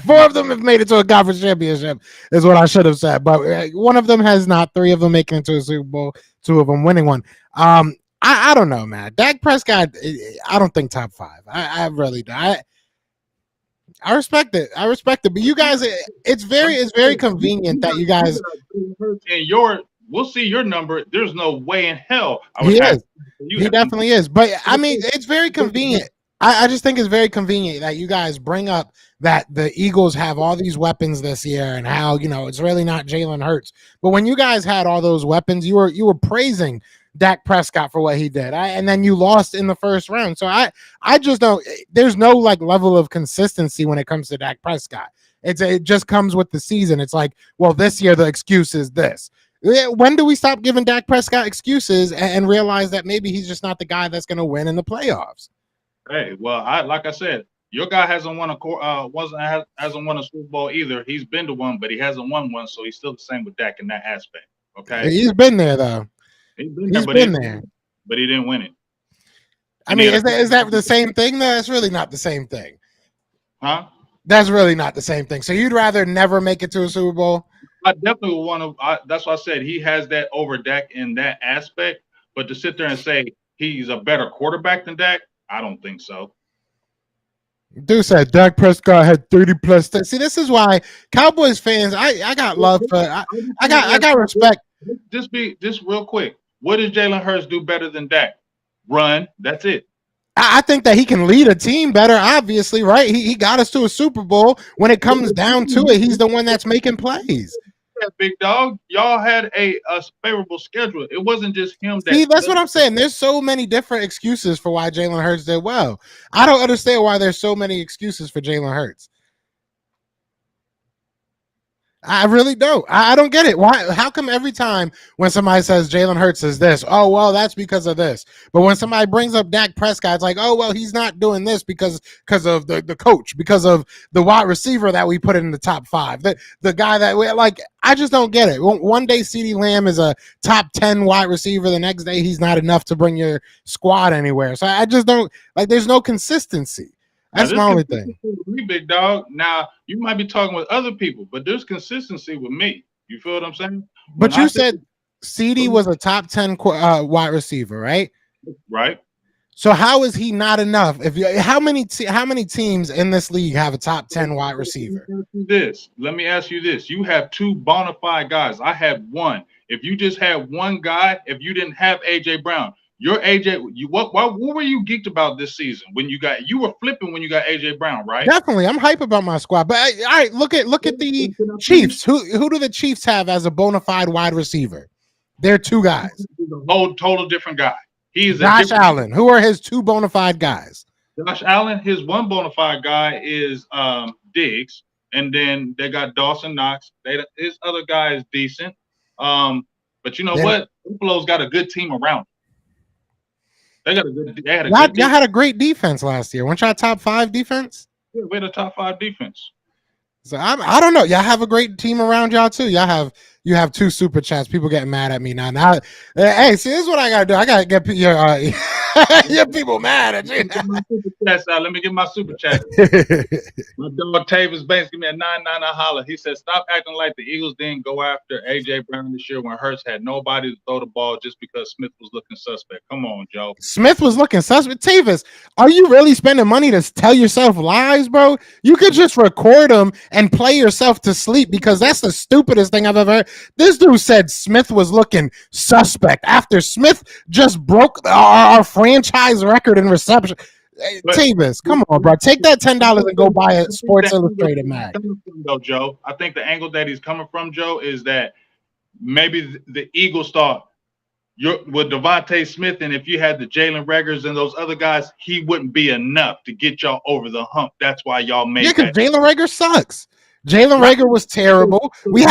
4 of them have made it to a conference championship is what I should have said. But one of them has not. 3 of them making it to a Super Bowl. 2 of them winning one. I don't know, man. Dak Prescott, I don't think top 5. I really do. I respect it. But you guys, it's very convenient that you guys. And we'll see your number. There's no way in hell. He definitely is. But I mean, it's very convenient. I just think it's very convenient that you guys bring up that the Eagles have all these weapons this year and how, it's really not Jalen Hurts. But when you guys had all those weapons, you were praising Dak Prescott for what he did. And then you lost in the first round. So I just don't, there's no level of consistency when it comes to Dak Prescott. It just comes with the season. It's like, well, this year the excuse is this. When do we stop giving Dak Prescott excuses and realize that maybe he's just not the guy that's going to win in the playoffs? Hey, well, like I said, your guy hasn't won hasn't won a Super Bowl either. He's been to one, but he hasn't won one, so he's still the same with Dak in that aspect. Okay, he's been there though. He's been there, but he didn't win it. I mean, is that the same thing? No, that's really not the same thing. Huh? That's really not the same thing. So you'd rather never make it to a Super Bowl? I definitely would want to. That's why I said he has that over Dak in that aspect. But to sit there and say he's a better quarterback than Dak, I don't think so. Dude said Dak Prescott had 30 plus. See, this is why Cowboys fans, I got love for. I got respect. Just real quick. What does Jalen Hurts do better than Dak? Run. That's it. I think that he can lead a team better, obviously, right? He got us to a Super Bowl. When it comes down to it, he's the one that's making plays. Yeah, big dog. Y'all had a favorable schedule. It wasn't just him. See, that's what I'm saying. There's so many different excuses for why Jalen Hurts did well. I don't understand why there's so many excuses for Jalen Hurts. I really don't. I don't get it. Why? How come every time when somebody says Jalen Hurts is this, oh, well, that's because of this. But when somebody brings up Dak Prescott, it's like, oh, well, he's not doing this because of the coach, because of the wide receiver that we put in the top 5. The guy that we like, I just don't get it. One day CeeDee Lamb is a top 10 wide receiver. The next day he's not enough to bring your squad anywhere. So I just don't, there's no consistency. Now, That's there's my only thing. consistency with me, big dog. Now, you might be talking with other people, but there's consistency with me. You feel what I'm saying? When But I you say said CeeDee was a top 10 wide receiver, right? right, So how is he not enough? How many teams in this league have a top 10 wide receiver? Let me ask you this. You have two bona fide guys. I had one. If you just had one guy, if you didn't have AJ Brown, your AJ, what were you geeked about this season when you were flipping when you got AJ Brown, right? Definitely, I'm hype about my squad. But all right, look at the Chiefs. Who do the Chiefs have as a bona fide wide receiver? They're two guys. He's a whole total different guy. He's Josh Allen. Who are his two bona fide guys? Josh Allen, his one bona fide guy is Diggs, and then they got Dawson Knox. His other guy is decent. But you know what? Buffalo's got a good team around. They had y'all had a great defense last year. Weren't y'all top 5 defense? Yeah, we had a top 5 defense. So I don't know. Y'all have a great team around y'all too. You have 2 super chats. People getting mad at me now. Hey, see, this is what I gotta do. I gotta get your people mad at you. Let me get my super chat. My dog Tavis Banks give me a 999 holler. He said, "Stop acting like the Eagles didn't go after AJ Brown this year when Hurts had nobody to throw the ball just because Smith was looking suspect." Come on, Joe. Smith was looking suspect. Tavis, are you really spending money to tell yourself lies, bro? You could just record them and play yourself to sleep because that's the stupidest thing I've ever heard. This dude said Smith was looking suspect after Smith just broke our franchise record in reception. Tavis, come on, bro. Take that $10 and go buy a Sports Illustrated mag. Though, Joe, I think the angle that he's coming from, Joe, is that maybe the Eagles thought with Devontae Smith, and if you had the Jalen Reagors and those other guys, he wouldn't be enough to get y'all over the hump. That's why y'all made because Jalen Reagor sucks. Jalen Reagor was terrible. We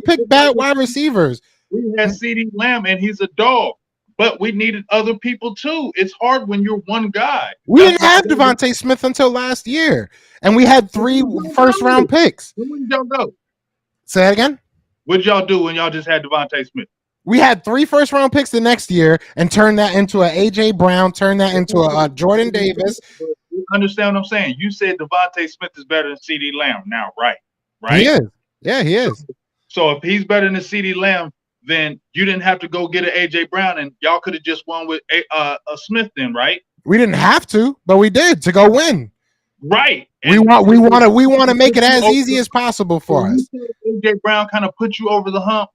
picked bad wide receivers. We had CeeDee Lamb, and he's a dog. But we needed other people too. It's hard when you're one guy. We didn't have Devontae Smith until last year, and we had 3 first-round picks. When did y'all go? Say that again? What did y'all do when y'all just had Devontae Smith? We had 3 first-round picks the next year and turned that into a AJ Brown, turned that into a Jordan Davis. You understand what I'm saying? You said Devontae Smith is better than CeeDee Lamb now, right? He is. Yeah, he is. So if he's better than CeeDee Lamb, then you didn't have to go get an AJ Brown, and y'all could have just won with a Smith then, right? We didn't have to, but we did to go win. Right. We want to make it as easy as possible for us. AJ Brown kind of put you over the hump.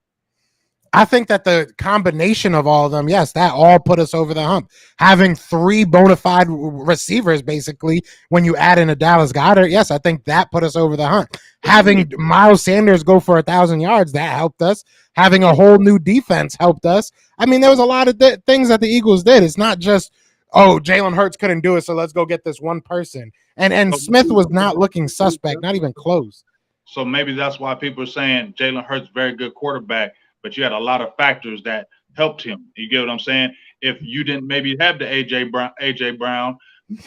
I think that the combination of all of them, yes, that all put us over the hump. Having 3 bona fide receivers, basically, when you add in a Dallas Goedert, yes, I think that put us over the hump. Having Miles Sanders go for 1,000 yards, that helped us. Having a whole new defense helped us. I mean, there was a lot of things that the Eagles did. It's not just, oh, Jalen Hurts couldn't do it, so let's go get this one person. And Smith was not looking suspect, not even close. So maybe that's why people are saying Jalen Hurts very good quarterback, but you had a lot of factors that helped him. You get what I'm saying? If you didn't maybe have the AJ Brown,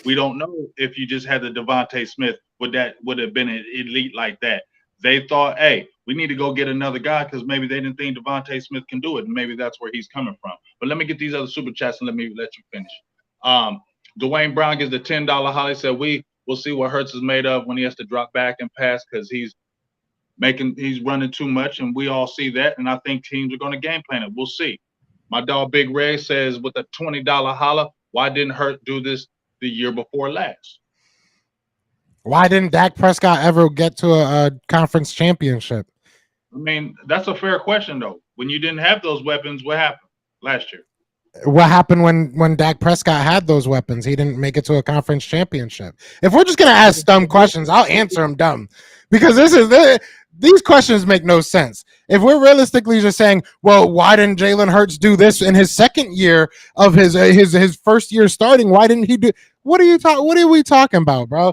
we don't know if you just had the Devontae Smith, would have been an elite like that. They thought, hey, we need to go get another guy because maybe they didn't think Devontae Smith can do it, and maybe that's where he's coming from. But let me get these other super chats and let you finish. Dwayne Brown gives the $10 Holly said we'll see what Hurts is made of when he has to drop back and pass because he's running too much, and we all see that, and I think teams are going to game plan it. We'll see. My dog Big Ray says with a $20 holla, why didn't Hurt do this the year before last? Why didn't Dak Prescott ever get to a conference championship? I mean, that's a fair question, though. When you didn't have those weapons, what happened last year? What happened when Dak Prescott had those weapons? He didn't make it to a conference championship. If we're just going to ask dumb questions, I'll answer them dumb because these questions make no sense. If we're realistically just saying, well, why didn't Jalen Hurts do this in his second year of his first year starting? Why didn't he do? What are we talking about, bro?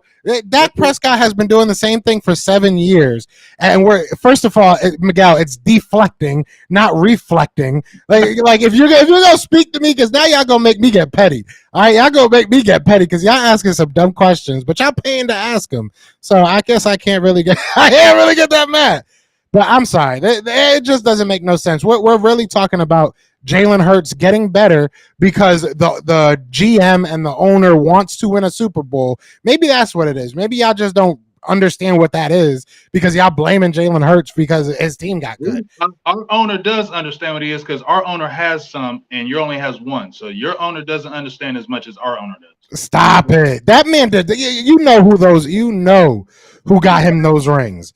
Dak Prescott has been doing the same thing for 7 years, and first of all, Miguel, it's deflecting, not reflecting. Like if you're gonna speak to me, because now y'all gonna make me get petty. All right, y'all gonna make me get petty because y'all asking some dumb questions, but y'all paying to ask them. So I guess I can't really get that mad. But I'm sorry, it just doesn't make no sense. We're really talking about Jalen Hurts getting better because the GM and the owner wants to win a Super Bowl. Maybe that's what it is. Maybe y'all just don't understand what that is because y'all blaming Jalen Hurts because his team got good. Our owner does understand what he is because our owner has some and your only has one. So your owner doesn't understand as much as our owner does. Stop it. That man did. You know who those. You know who got him those rings.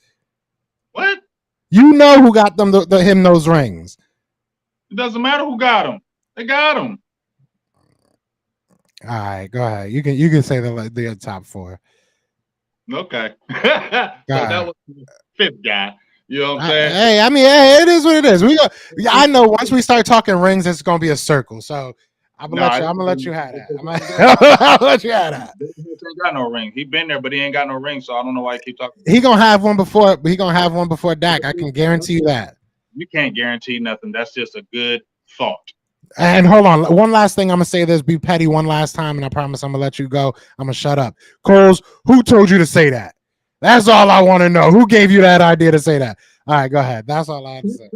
What? You know who got them him those rings. It doesn't matter who got them. They got them. All right, go ahead. You can say the top four. Okay. So that was the fifth guy. You know what I'm saying? Hey, I mean, hey, it is what it is. I know once we start talking rings, it's gonna be a circle. So I'm gonna let you have that. I'm gonna let you have that. He ain't got no ring. He been there, but he ain't got no ring. So I don't know why he keep talking. He gonna have one before. He gonna have one before Dak. I can guarantee you that. You can't guarantee nothing. That's just a good thought. And hold on, one last thing. I'm gonna say this. Be petty one last time, and I promise I'm gonna let you go. I'm gonna shut up. Coles, who told you to say that? That's all I want to know. Who gave you that idea to say that? All right, go ahead. That's all I have to say.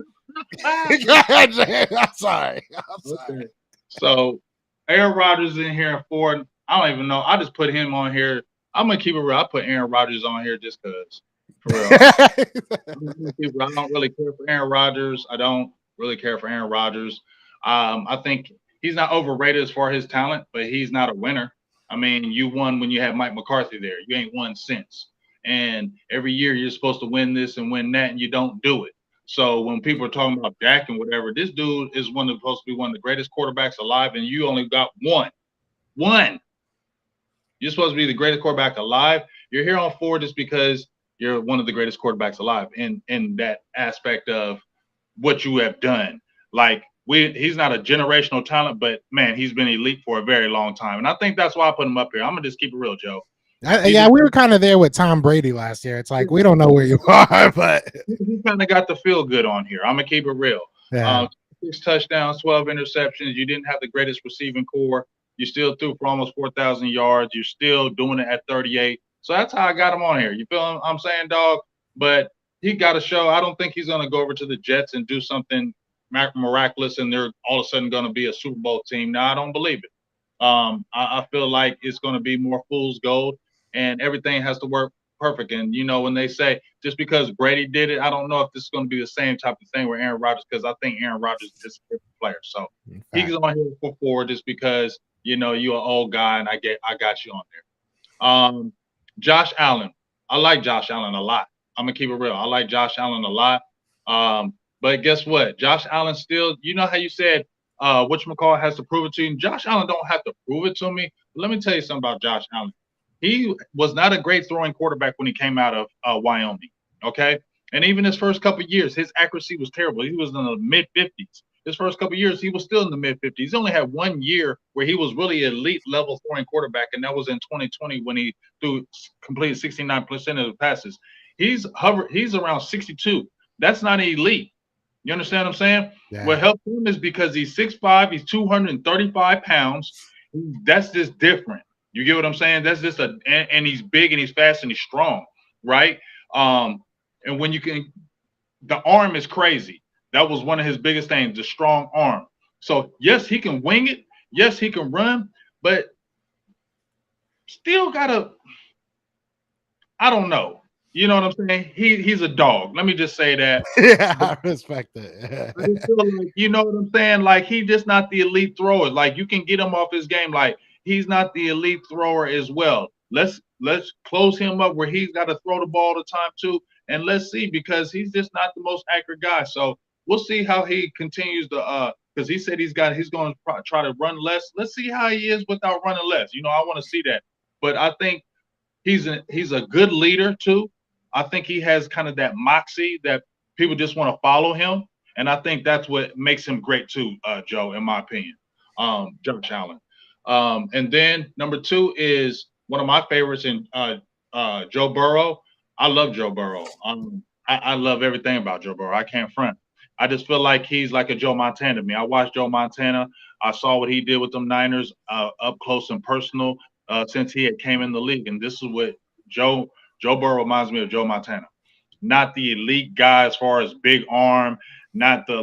Go ahead, Jay. I'm sorry. Okay. So Aaron Rodgers in here at 4. I don't even know. I just put him on here. I'm gonna keep it real. I put Aaron Rodgers on here just because. For real. I don't really care for Aaron Rodgers. I don't really care for Aaron Rodgers. I think he's not overrated as far as his talent, but he's not a winner. I mean, you won when you had Mike McCarthy there. You ain't won since. And every year you're supposed to win this and win that, and you don't do it. So when people are talking about Dak and whatever, this dude is supposed to be one of the greatest quarterbacks alive, and you only got one. One. You're supposed to be the greatest quarterback alive. You're here on 4 just because you're one of the greatest quarterbacks alive in that aspect of what you have done. Like he's not a generational talent, but man, he's been elite for a very long time. And I think that's why I put him up here. I'm gonna just keep it real, Joe. Yeah, we were kind of there with Tom Brady last year. It's like we don't know where you are, but he kind of got the feel good on here. I'm gonna keep it real. Yeah. 6 touchdowns, 12 interceptions. You didn't have the greatest receiving core. You still threw for almost 4,000 yards. You're still doing it at 38. So that's how I got him on here. You feel what I'm saying, dog? But he got to show. I don't think he's going to go over to the Jets and do something miraculous and they're all of a sudden going to be a Super Bowl team. No, I don't believe it. I feel like it's going to be more fool's gold and everything has to work perfect. And, you know, when they say just because Brady did it, I don't know if this is going to be the same type of thing with Aaron Rodgers because I think Aaron Rodgers is a different player. So he's on here for 4 just because, you know, you're an old guy and I got you on there. Josh Allen. I like Josh Allen a lot. I'm going to keep it real. I like Josh Allen a lot. But guess what? Josh Allen still, you know how you said whatchamacallit has to prove it to you? Josh Allen don't have to prove it to me. But let me tell you something about Josh Allen. He was not a great throwing quarterback when he came out of Wyoming, okay? And even his first couple of years, his accuracy was terrible. He was in the mid-50s. His first couple of years, he was still in the mid-50s. He only had 1 year where he was really elite level throwing quarterback, and that was in 2020 when he completed 69% of the passes. He's around 62. That's not elite. You understand what I'm saying? Yeah. What helped him is because he's 6'5", he's 235 pounds. That's just different. You get what I'm saying? That's just and he's big and he's fast and he's strong, right? And when you can, the arm is crazy. That was one of his biggest things, the strong arm. So yes, he can wing it. Yes, he can run, but still gotta, I don't know. You know what I'm saying? He's a dog. Let me just say that. Yeah, I respect it. I just feel like, you know what I'm saying? Like he's just not the elite thrower. Like you can get him off his game. Like he's not the elite thrower as well. Let's close him up where he's got to throw the ball all the time too. And let's see, because he's just not the most accurate guy. So we'll see how he continues to because he said he's going to try to run less. Let's see how he is without running less. You know, I want to see that. But I think he's a good leader too. I think he has kind of that moxie that people just want to follow him. And I think that's what makes him great too, Joe, in my opinion. Josh Allen. And then number 2 is one of my favorites in Joe Burrow. I love Joe Burrow. I love everything about Joe Burrow. I can't front. I just feel like he's like a Joe Montana to me. I watched Joe Montana. I saw what he did with them Niners up close and personal since he had came in the league. And this is what Joe Burrow reminds me of Joe Montana. Not the elite guy as far as big arm, not the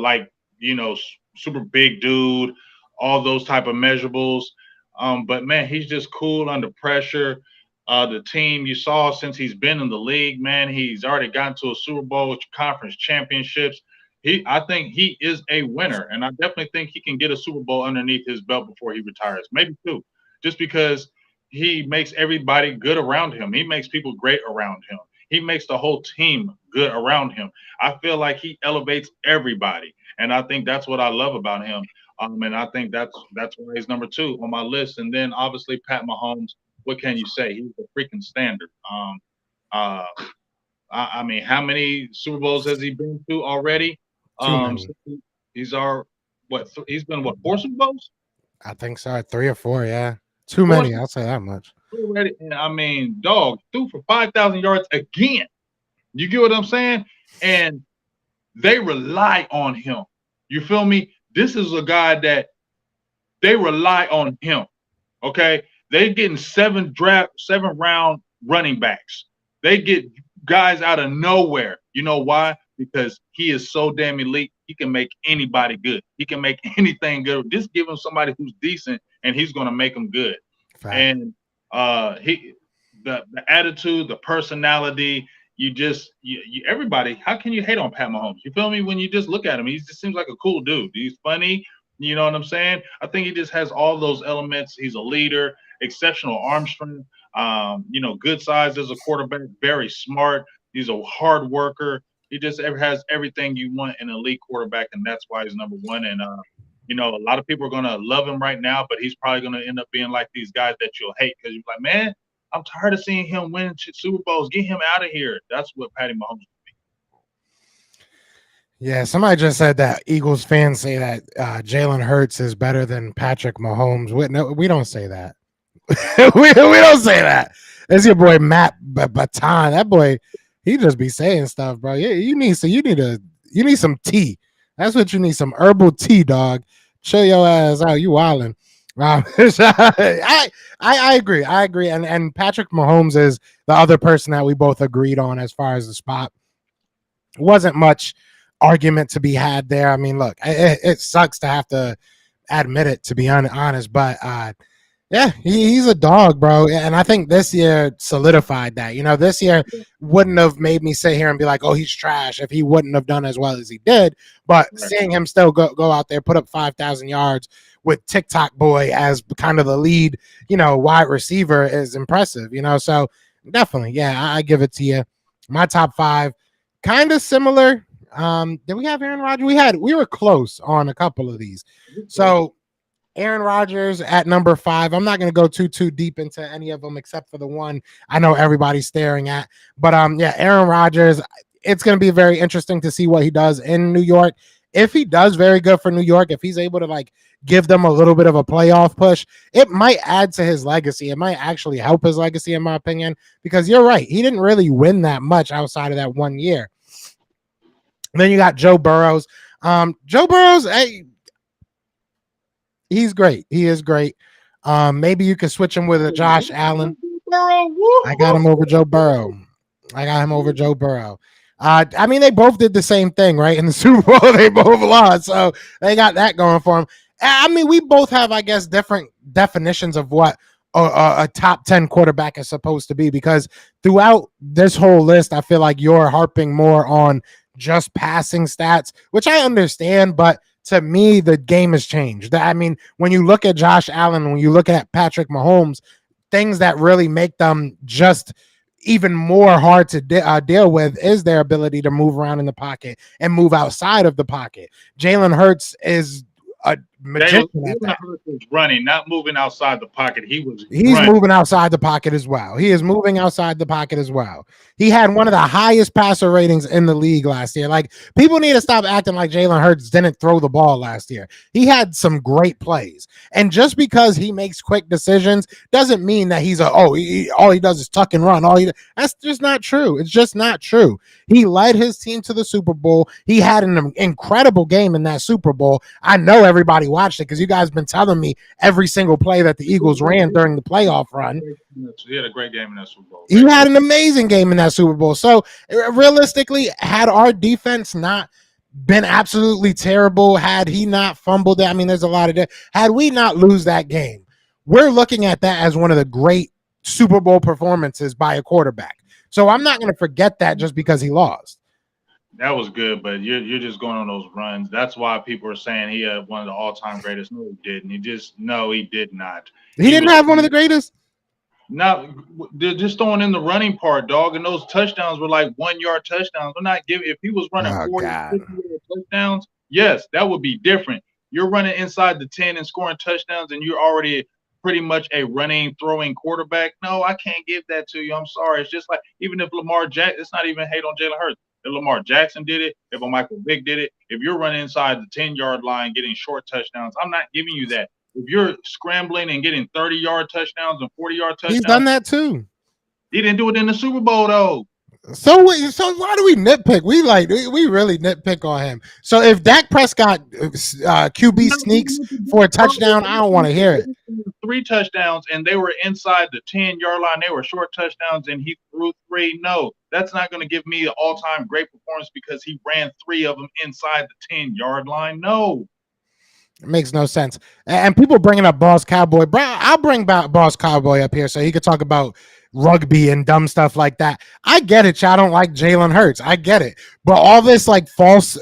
super big dude, all those type of measurables. But man, he's just cool under pressure. The team you saw since he's been in the league, man, he's already gotten to a Super Bowl, conference championships. I think he is a winner, and I definitely think he can get a Super Bowl underneath his belt before he retires, maybe two, just because he makes everybody good around him. He makes people great around him. He makes the whole team good around him. I feel like he elevates everybody, and I think that's what I love about him. And I think that's why he's number two on my list. And then obviously Pat Mahomes. What can you say? He's a freaking standard. Uh, I mean, how many Super Bowls has he been to already? Too many. He's he's been what, 4 Super Bowls? I think so. 3 or 4, yeah. Too many. I'll say that much. Already. I mean, dog threw for 5,000 yards again. You get what I'm saying? And they rely on him. You feel me? This is a guy that they rely on him. Okay, they getting 7-round running backs. They get guys out of nowhere. You know why? Because he is so damn elite. He can make anybody good. He can make anything good. Just give him somebody who's decent, and he's going to make them good. Fact. And the attitude, the personality. Everybody. How can you hate on Pat Mahomes? You feel me? When you just look at him, he just seems like a cool dude. He's funny. You know what I'm saying? I think he just has all those elements. He's a leader, exceptional arm strength, good size as a quarterback, very smart. He's a hard worker. He just has everything you want in an elite quarterback, and that's why he's number one. And, a lot of people are going to love him right now, but he's probably going to end up being like these guys that you'll hate because you're like, man, I'm tired of seeing him win Super Bowls. Get him out of here. That's what Patty Mahomes. Yeah, somebody just said that Eagles fans say that Jalen Hurts is better than Patrick Mahomes. We don't say that. we don't say that. It's your boy Matt Baton. That boy, he just be saying stuff, bro. You need some tea. That's what you need, some herbal tea, dog. Chill your ass out. You wildin'. I agree. And Patrick Mahomes is the other person that we both agreed on as far as the spot. Wasn't much argument to be had there. I mean, look, it sucks to have to admit it, to be honest, but yeah, he's a dog, bro. And I think this year solidified that. This year wouldn't have made me sit here and be like, oh, he's trash if he wouldn't have done as well as he did. But seeing him still go out there, put up 5,000 yards with TikTok boy as kind of the lead, wide receiver is impressive, So definitely, yeah, I give it to you. My top 5, kind of similar. Did we have Aaron Rodgers? We were close on a couple of these. So Aaron Rodgers at number 5. I'm not going to go too deep into any of them except for the one I know everybody's staring at. But yeah, Aaron Rodgers, it's going to be very interesting to see what he does in New York. If he does very good for New York, if he's able to give them a little bit of a playoff push, it might add to his legacy. It might actually help his legacy, in my opinion, because you're right. He didn't really win that much outside of that 1 year. Then you got Joe Burrows. Joe Burrows, hey, he's great. He is great. Maybe you could switch him with a Josh Allen. I got him over Joe Burrow. I mean, they both did the same thing, right? In the Super Bowl, they both lost, so they got that going for them. I mean, we both have, I guess, different definitions of what a top 10 quarterback is supposed to be, because throughout this whole list, I feel like you're harping more on just passing stats, which I understand, but to me, the game has changed. I mean, when you look at Josh Allen, when you look at Patrick Mahomes, things that really make them just even more hard to deal with is their ability to move around in the pocket and move outside of the pocket. Jalen Hurts is a magician at that. Running, not moving outside the pocket. He's moving outside the pocket as well. He is moving outside the pocket as well. He had one of the highest passer ratings in the league last year. Like, people need to stop acting like Jalen Hurts didn't throw the ball last year. He had some great plays. And just because he makes quick decisions doesn't mean that he's all he does is tuck and run. That's just not true. It's just not true. He led his team to the Super Bowl. He had an incredible game in that Super Bowl. I know everybody watched it because you guys have been telling me every single play that the Eagles ran during the playoff run. He had a great game in that Super Bowl. He had an amazing game in that Super Bowl. So realistically, had our defense not been absolutely terrible, had he not fumbled that, I mean, there's a lot of that. Had we not lose that game, we're looking at that as one of the great Super Bowl performances by a quarterback. So I'm not going to forget that just because he lost. That was good, but you're just going on those runs. That's why people are saying he had one of the all-time greatest. No, he didn't. He did not. He didn't have one of the greatest. Now they're just throwing in the running part, dog, and those touchdowns were like 1 yard touchdowns. We're not giving. If he was running 40, 50-yard touchdowns, yes, that would be different. You're running inside the 10 and scoring touchdowns, and you're already pretty much a running, throwing quarterback. No, I can't give that to you. I'm sorry. It's just like even if Lamar Jackson, it's not even hate on Jalen Hurts. If Lamar Jackson did it, if a Michael Vick did it, if you're running inside the 10-yard line, getting short touchdowns, I'm not giving you that. If you're scrambling and getting 30-yard touchdowns and 40-yard touchdowns, he's done that too. He didn't do it in the Super Bowl though. So why do we nitpick? We really nitpick on him. So if Dak Prescott QB sneaks for a touchdown, I don't want to hear it. 3 touchdowns and they were inside the 10-yard line. They were short touchdowns and he threw 3. No, that's not going to give me an all-time great performance because he ran 3 of them inside the 10-yard line. No. It makes no sense. And people bringing up Boss Cowboy. I'll bring back Boss Cowboy up here so he could talk about rugby and dumb stuff like that. I get it. Y'all don't like Jalen Hurts. I get it. But all this like false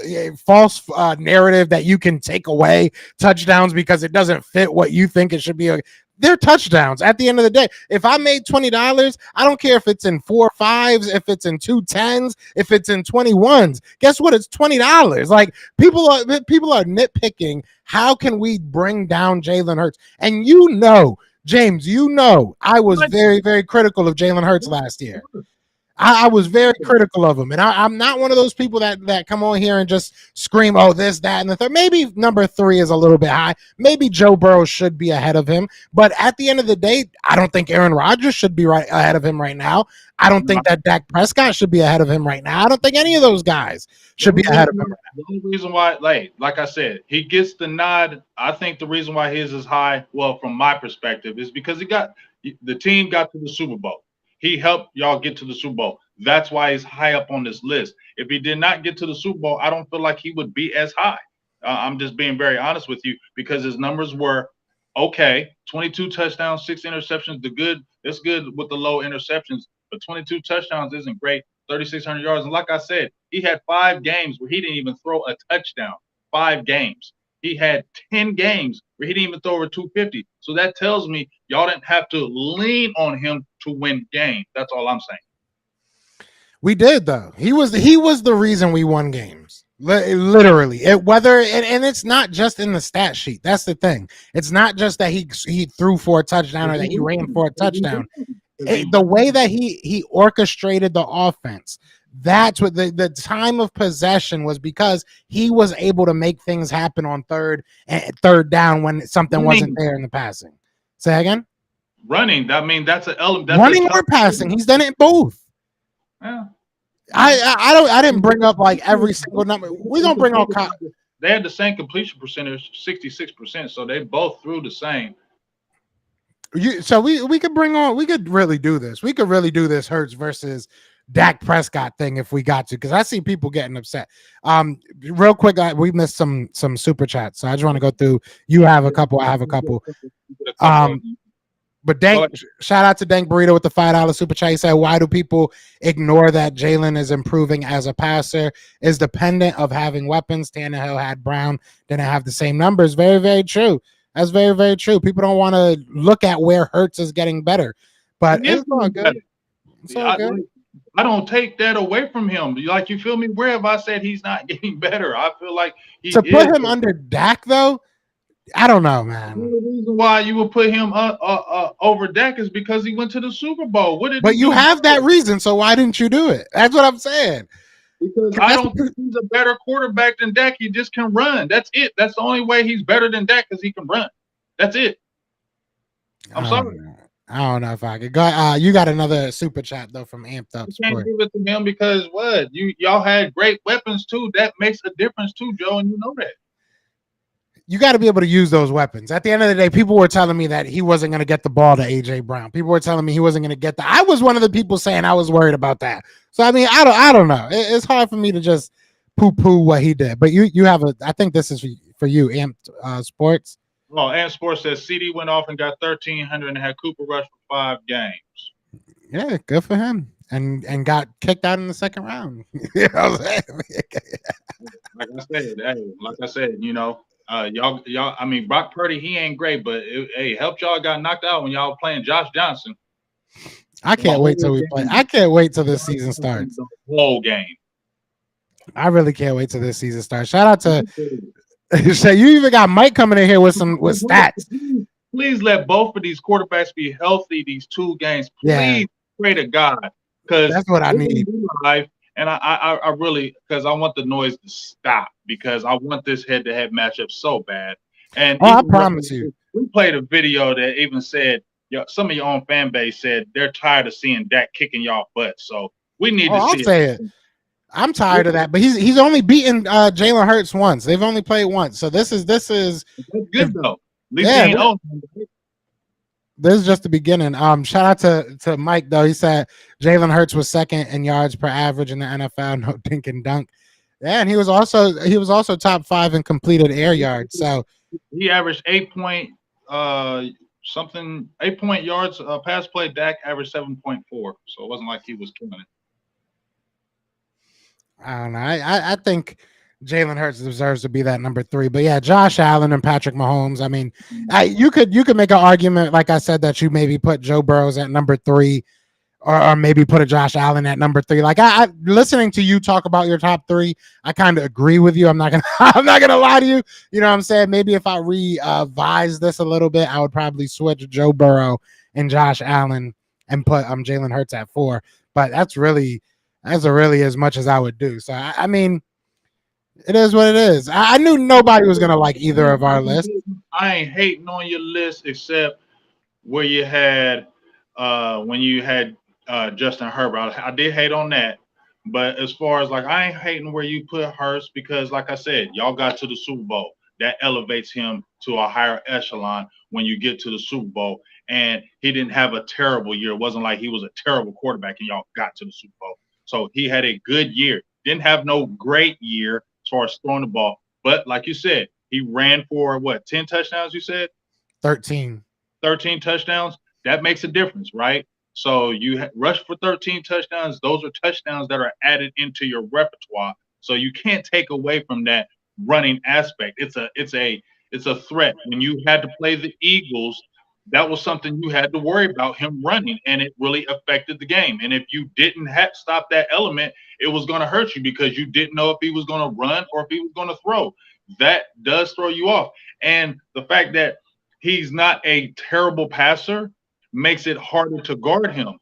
narrative that you can take away touchdowns because it doesn't fit what you think it should be. They're touchdowns at the end of the day. If I made $20, I don't care if it's in 4 5s, if it's in 2 10s, if it's in 21s. Guess what? It's $20. Like people are nitpicking. How can we bring down Jalen Hurts? And James, I was very, very critical of Jalen Hurts last year. I was very critical of him. And I'm not one of those people that come on here and just scream, oh, this, that, and the third. Maybe number 3 is a little bit high. Maybe Joe Burrow should be ahead of him. But at the end of the day, I don't think Aaron Rodgers should be right ahead of him right now. I don't think that Dak Prescott should be ahead of him right now. I don't think any of those guys should be ahead of him right now. The only reason why, like I said, he gets the nod. I think the reason why his is high, well, from my perspective, is because the team got to the Super Bowl. He helped y'all get to the Super Bowl. That's why he's high up on this list. If he did not get to the Super Bowl, I don't feel like he would be as high. I'm just being very honest with you because his numbers were okay. 22 touchdowns, 6 interceptions. It's good with the low interceptions, but 22 touchdowns isn't great. 3,600 yards. And like I said, he had 5 games where he didn't even throw a touchdown. 5 games. He had 10 games where he didn't even throw over 250. So that tells me y'all didn't have to lean on him to win games. That's all I'm saying. We did though. He was the reason we won games. Literally. And it's not just in the stat sheet. That's the thing. It's not just that he threw for a touchdown or that he ran for a touchdown. The way that he orchestrated the offense. That's what the time of possession was because he was able to make things happen on third down when something wasn't there in the passing. Say again? Running. I mean, that's an element. Running or passing. He's done it both. Yeah. I didn't bring up like every single number. We're gonna bring on. They had the same completion percentage, 66%. So they both threw the same. So we could bring on. We could really do this. We could really do this Hurts versus Dak Prescott thing if we got to, because I see people getting upset. Real quick, we missed some super chats, so I just want to go through. You have a couple, I have a couple. But shout out to Dank Burrito with the $5 super chat. He said, "Why do people ignore that Jalen is improving as a passer? Is dependent of having weapons. Tannehill had Brown, didn't have the same numbers." Very, very true. That's very, very true. People don't want to look at where Hurts is getting better, but it's all good. It's all good. I don't take that away from him. Like, you feel me? Where have I said he's not getting better? I feel like to put him under Dak though. I don't know, man. The reason why you would put him over Dak is because he went to the Super Bowl. But you have that reason, so why didn't you do it? That's what I'm saying. Because I don't think he's a better quarterback than Dak. He just can run. That's it. That's the only way he's better than Dak, because he can run. That's it. I'm sorry. I don't know if I could go. You got another super chat though from Amped Up. You can't give it to him because what? Y'all had great weapons too. That makes a difference too, Joe, and you know that. You got to be able to use those weapons. At the end of the day, people were telling me that he wasn't going to get the ball to A.J. Brown. People were telling me he wasn't going to get I was one of the people saying I was worried about that. So, I mean, I don't know. It's hard for me to just poo what he did. But you have I think this is for you, Amped Sports. Oh, and Sports says CD went off and got 1,300 and had Cooper Rush for 5 games. Yeah, good for him. And got kicked out in the second round. You know what I'm saying? Like I said, y'all. I mean, Brock Purdy, he ain't great, but helped y'all got knocked out when y'all playing Josh Johnson. I can't wait till we play. I can't wait till this season starts. The whole game. I really can't wait till this season starts. Shout out to so you even got Mike coming in here with stats. Please let both of these quarterbacks be healthy these 2 games. Please pray to God, because that's what I need. And I really, because I want the noise to stop, because I want this head-to-head matchup so bad. And I promise you, we played a video that even said, some of your own fan base said they're tired of seeing Dak kicking y'all butt. So we need to see I'll say it. I'm tired of that, but he's only beaten Jalen Hurts once. They've only played once, so this is That's good though. At least he ain't old. This is just the beginning. Shout out to Mike though. He said Jalen Hurts was second in yards per average in the NFL. No dink and dunk. Yeah, and he was also top 5 in completed air yards. So he averaged 8 point yards pass play. Dak averaged 7.4. So it wasn't like he was killing it. I don't know. I think Jalen Hurts deserves to be that number 3. But yeah, Josh Allen and Patrick Mahomes. I mean, you could make an argument, like I said, that you maybe put Joe Burrows at number 3, or maybe put a Josh Allen at number 3. Like I listening to you talk about your top 3, I kind of agree with you. I'm not gonna lie to you. You know what I'm saying? Maybe if I revise this a little bit, I would probably switch Joe Burrow and Josh Allen and put Jalen Hurts at 4. But that's really as much as I would do. So I mean, it is what it is. I knew nobody was gonna like either of our lists. I ain't hating on your list, except where you had when you had Justin Herbert. I did hate on that. But as far as like, I ain't hating where you put Hurts, because like I said, y'all got to the Super Bowl. That elevates him to a higher echelon when you get to the Super Bowl. And he didn't have a terrible year. It wasn't like he was a terrible quarterback and y'all got to the Super Bowl. So he had a good year. Didn't have no great year as far as throwing the ball. But like you said, he ran for 10 touchdowns, you said? 13 touchdowns. That makes a difference, right? So you rush for 13 touchdowns. Those are touchdowns that are added into your repertoire. So you can't take away from that running aspect. It's a threat. When you had to play the Eagles, that was something you had to worry about, him running, and it really affected the game. And if you didn't stop that element, it was going to hurt you, because you didn't know if he was going to run or if he was going to throw. That does throw you off. And the fact that he's not a terrible passer makes it harder to guard him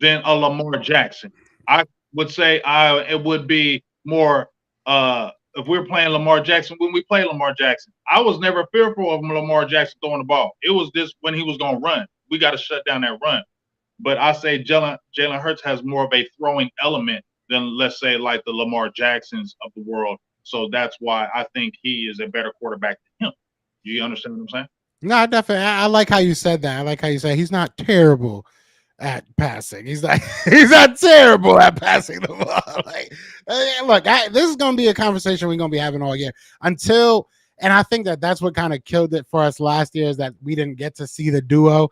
than a Lamar Jackson. I would say it would be more if we were playing Lamar Jackson. When we play Lamar Jackson, I was never fearful of Lamar Jackson throwing the ball. It was just when he was going to run. We got to shut down that run. But I say Jalen Hurts has more of a throwing element than, let's say, like the Lamar Jacksons of the world. So that's why I think he is a better quarterback than him. You understand what I'm saying? No, definitely. I like how you said that. I like how you said he's not terrible at passing. He's not terrible at passing the ball. Like, look, this is going to be a conversation we're going to be having all year and I think that's what kind of killed it for us last year, is that we didn't get to see the duel,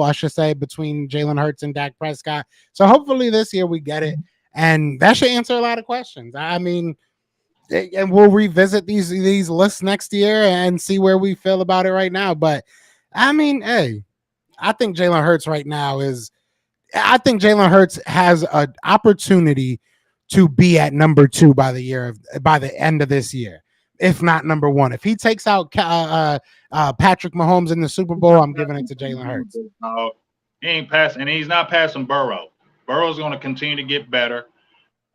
I should say, between Jalen Hurts and Dak Prescott. So hopefully this year we get it, and that should answer a lot of questions. I mean, and we'll revisit these lists next year and see where we feel about it right now. But I mean, hey, I think Jalen Hurts has an opportunity to be at number 2 by the end of this year, if not number 1. If he takes out Patrick Mahomes in the Super Bowl, I'm giving it to Jalen Hurts. He ain't passing, and he's not passing Burrow. Burrow's going to continue to get better.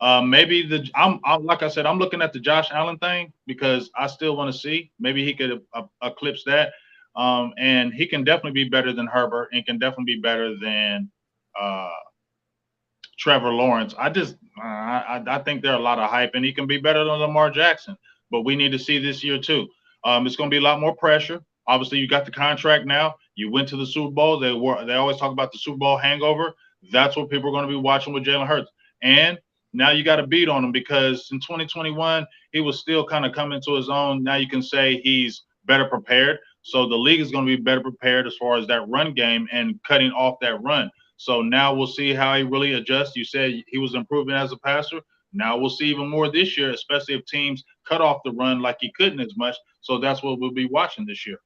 Maybe like I said, I'm looking at the Josh Allen thing, because I still want to see. Maybe he could eclipse that. And he can definitely be better than Herbert, and can definitely be better than Trevor Lawrence. I think there are a lot of hype, and he can be better than Lamar Jackson. But we need to see this year too. It's going to be a lot more pressure. Obviously, you got the contract now. You went to the Super Bowl. They always talk about the Super Bowl hangover. That's what people are going to be watching with Jalen Hurts. And now you got to beat on him, because in 2021 he was still kind of coming to his own. Now you can say he's better prepared. So the league is going to be better prepared as far as that run game and cutting off that run. So now we'll see how he really adjusts. You said he was improving as a passer. Now we'll see even more this year, especially if teams cut off the run like he couldn't as much. So that's what we'll be watching this year.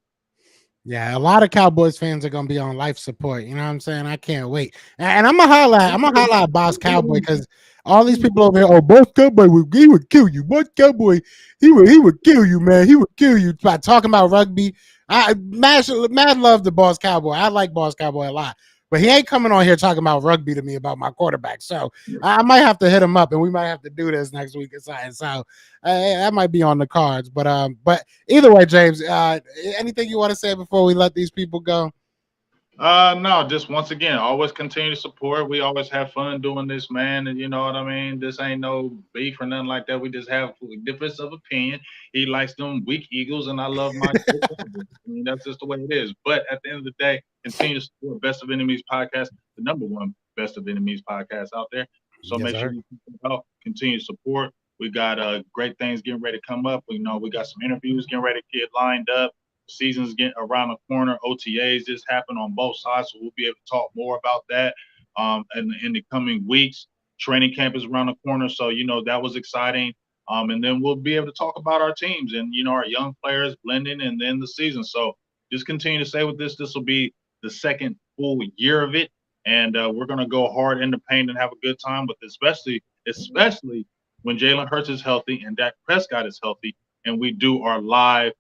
Yeah, a lot of Cowboys fans are gonna be on life support. You know what I'm saying? I can't wait. And I'm gonna highlight Boss Cowboy, because all these people over here, oh, Boss Cowboy he would kill you. Boss Cowboy, he would kill you, man. He would kill you by talking about rugby. Mad love the Boss Cowboy. I like Boss Cowboy a lot. But he ain't coming on here talking about rugby to me about my quarterback. So I might have to hit him up, and we might have to do this next week or something. So that might be on the cards. But either way, James, anything you want to say before we let these people go? No, just once again, always continue to support. We always have fun doing this, man. And you know what I mean? This ain't no beef or nothing like that. We just have difference of opinion. He likes them weak Eagles, and I love my I mean, that's just the way it is. But at the end of the day, continue to support Best of Enemies podcast, the number one Best of Enemies podcast out there. So Yes, make sure you continue to support. We got great things getting ready to come up. We know we got some interviews getting ready to get lined up. Season's getting around the corner. OTAs just happen on both sides, so we'll be able to talk more about that in the coming weeks. Training camp is around the corner, so you know that was exciting. And then we'll be able to talk about our teams and you know our young players blending and then the season. So just continue to stay with this. This will be the second full year of it, and we're gonna go hard in the paint and have a good time. But especially when Jalen Hurts is healthy and Dak Prescott is healthy, and we do our live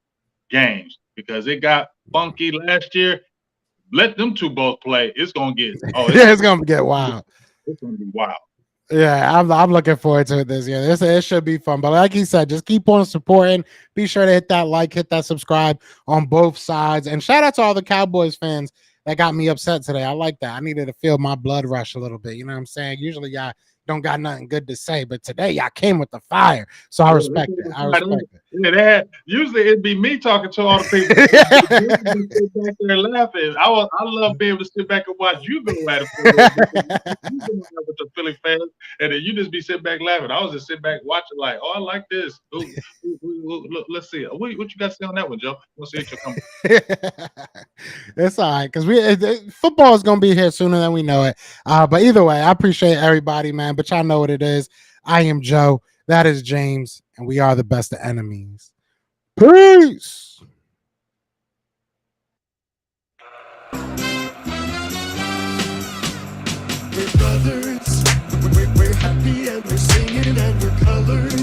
games, because it got funky last year. Let them two both play. It's gonna get it's gonna get wild. It's gonna be wild. Yeah, I'm looking forward to it this year. It should be fun. But like he said, just keep on supporting. Be sure to hit that like, hit that subscribe on both sides. And shout out to all the Cowboys fans that got me upset today. I like that. I needed to feel my blood rush a little bit. You know what I'm saying? Usually y'all don't got nothing good to say, but today y'all came with the fire. So I respect it. I respect it. Yeah, usually it'd be me talking to all the people. Back there laughing. I love being able to sit back and watch you go at it with the Philly fans, and then you just be sitting back laughing. I was just sitting back watching, like, oh, I like this. Look, let's see. What you got to say on that one, Joe? We'll see if you come. It's all right, because football is gonna be here sooner than we know it. But either way, I appreciate everybody, man. But y'all know what it is. I am Joe. That is James, and we are the best of enemies. Peace. We're brothers, we're happy and we're singing and we're colored.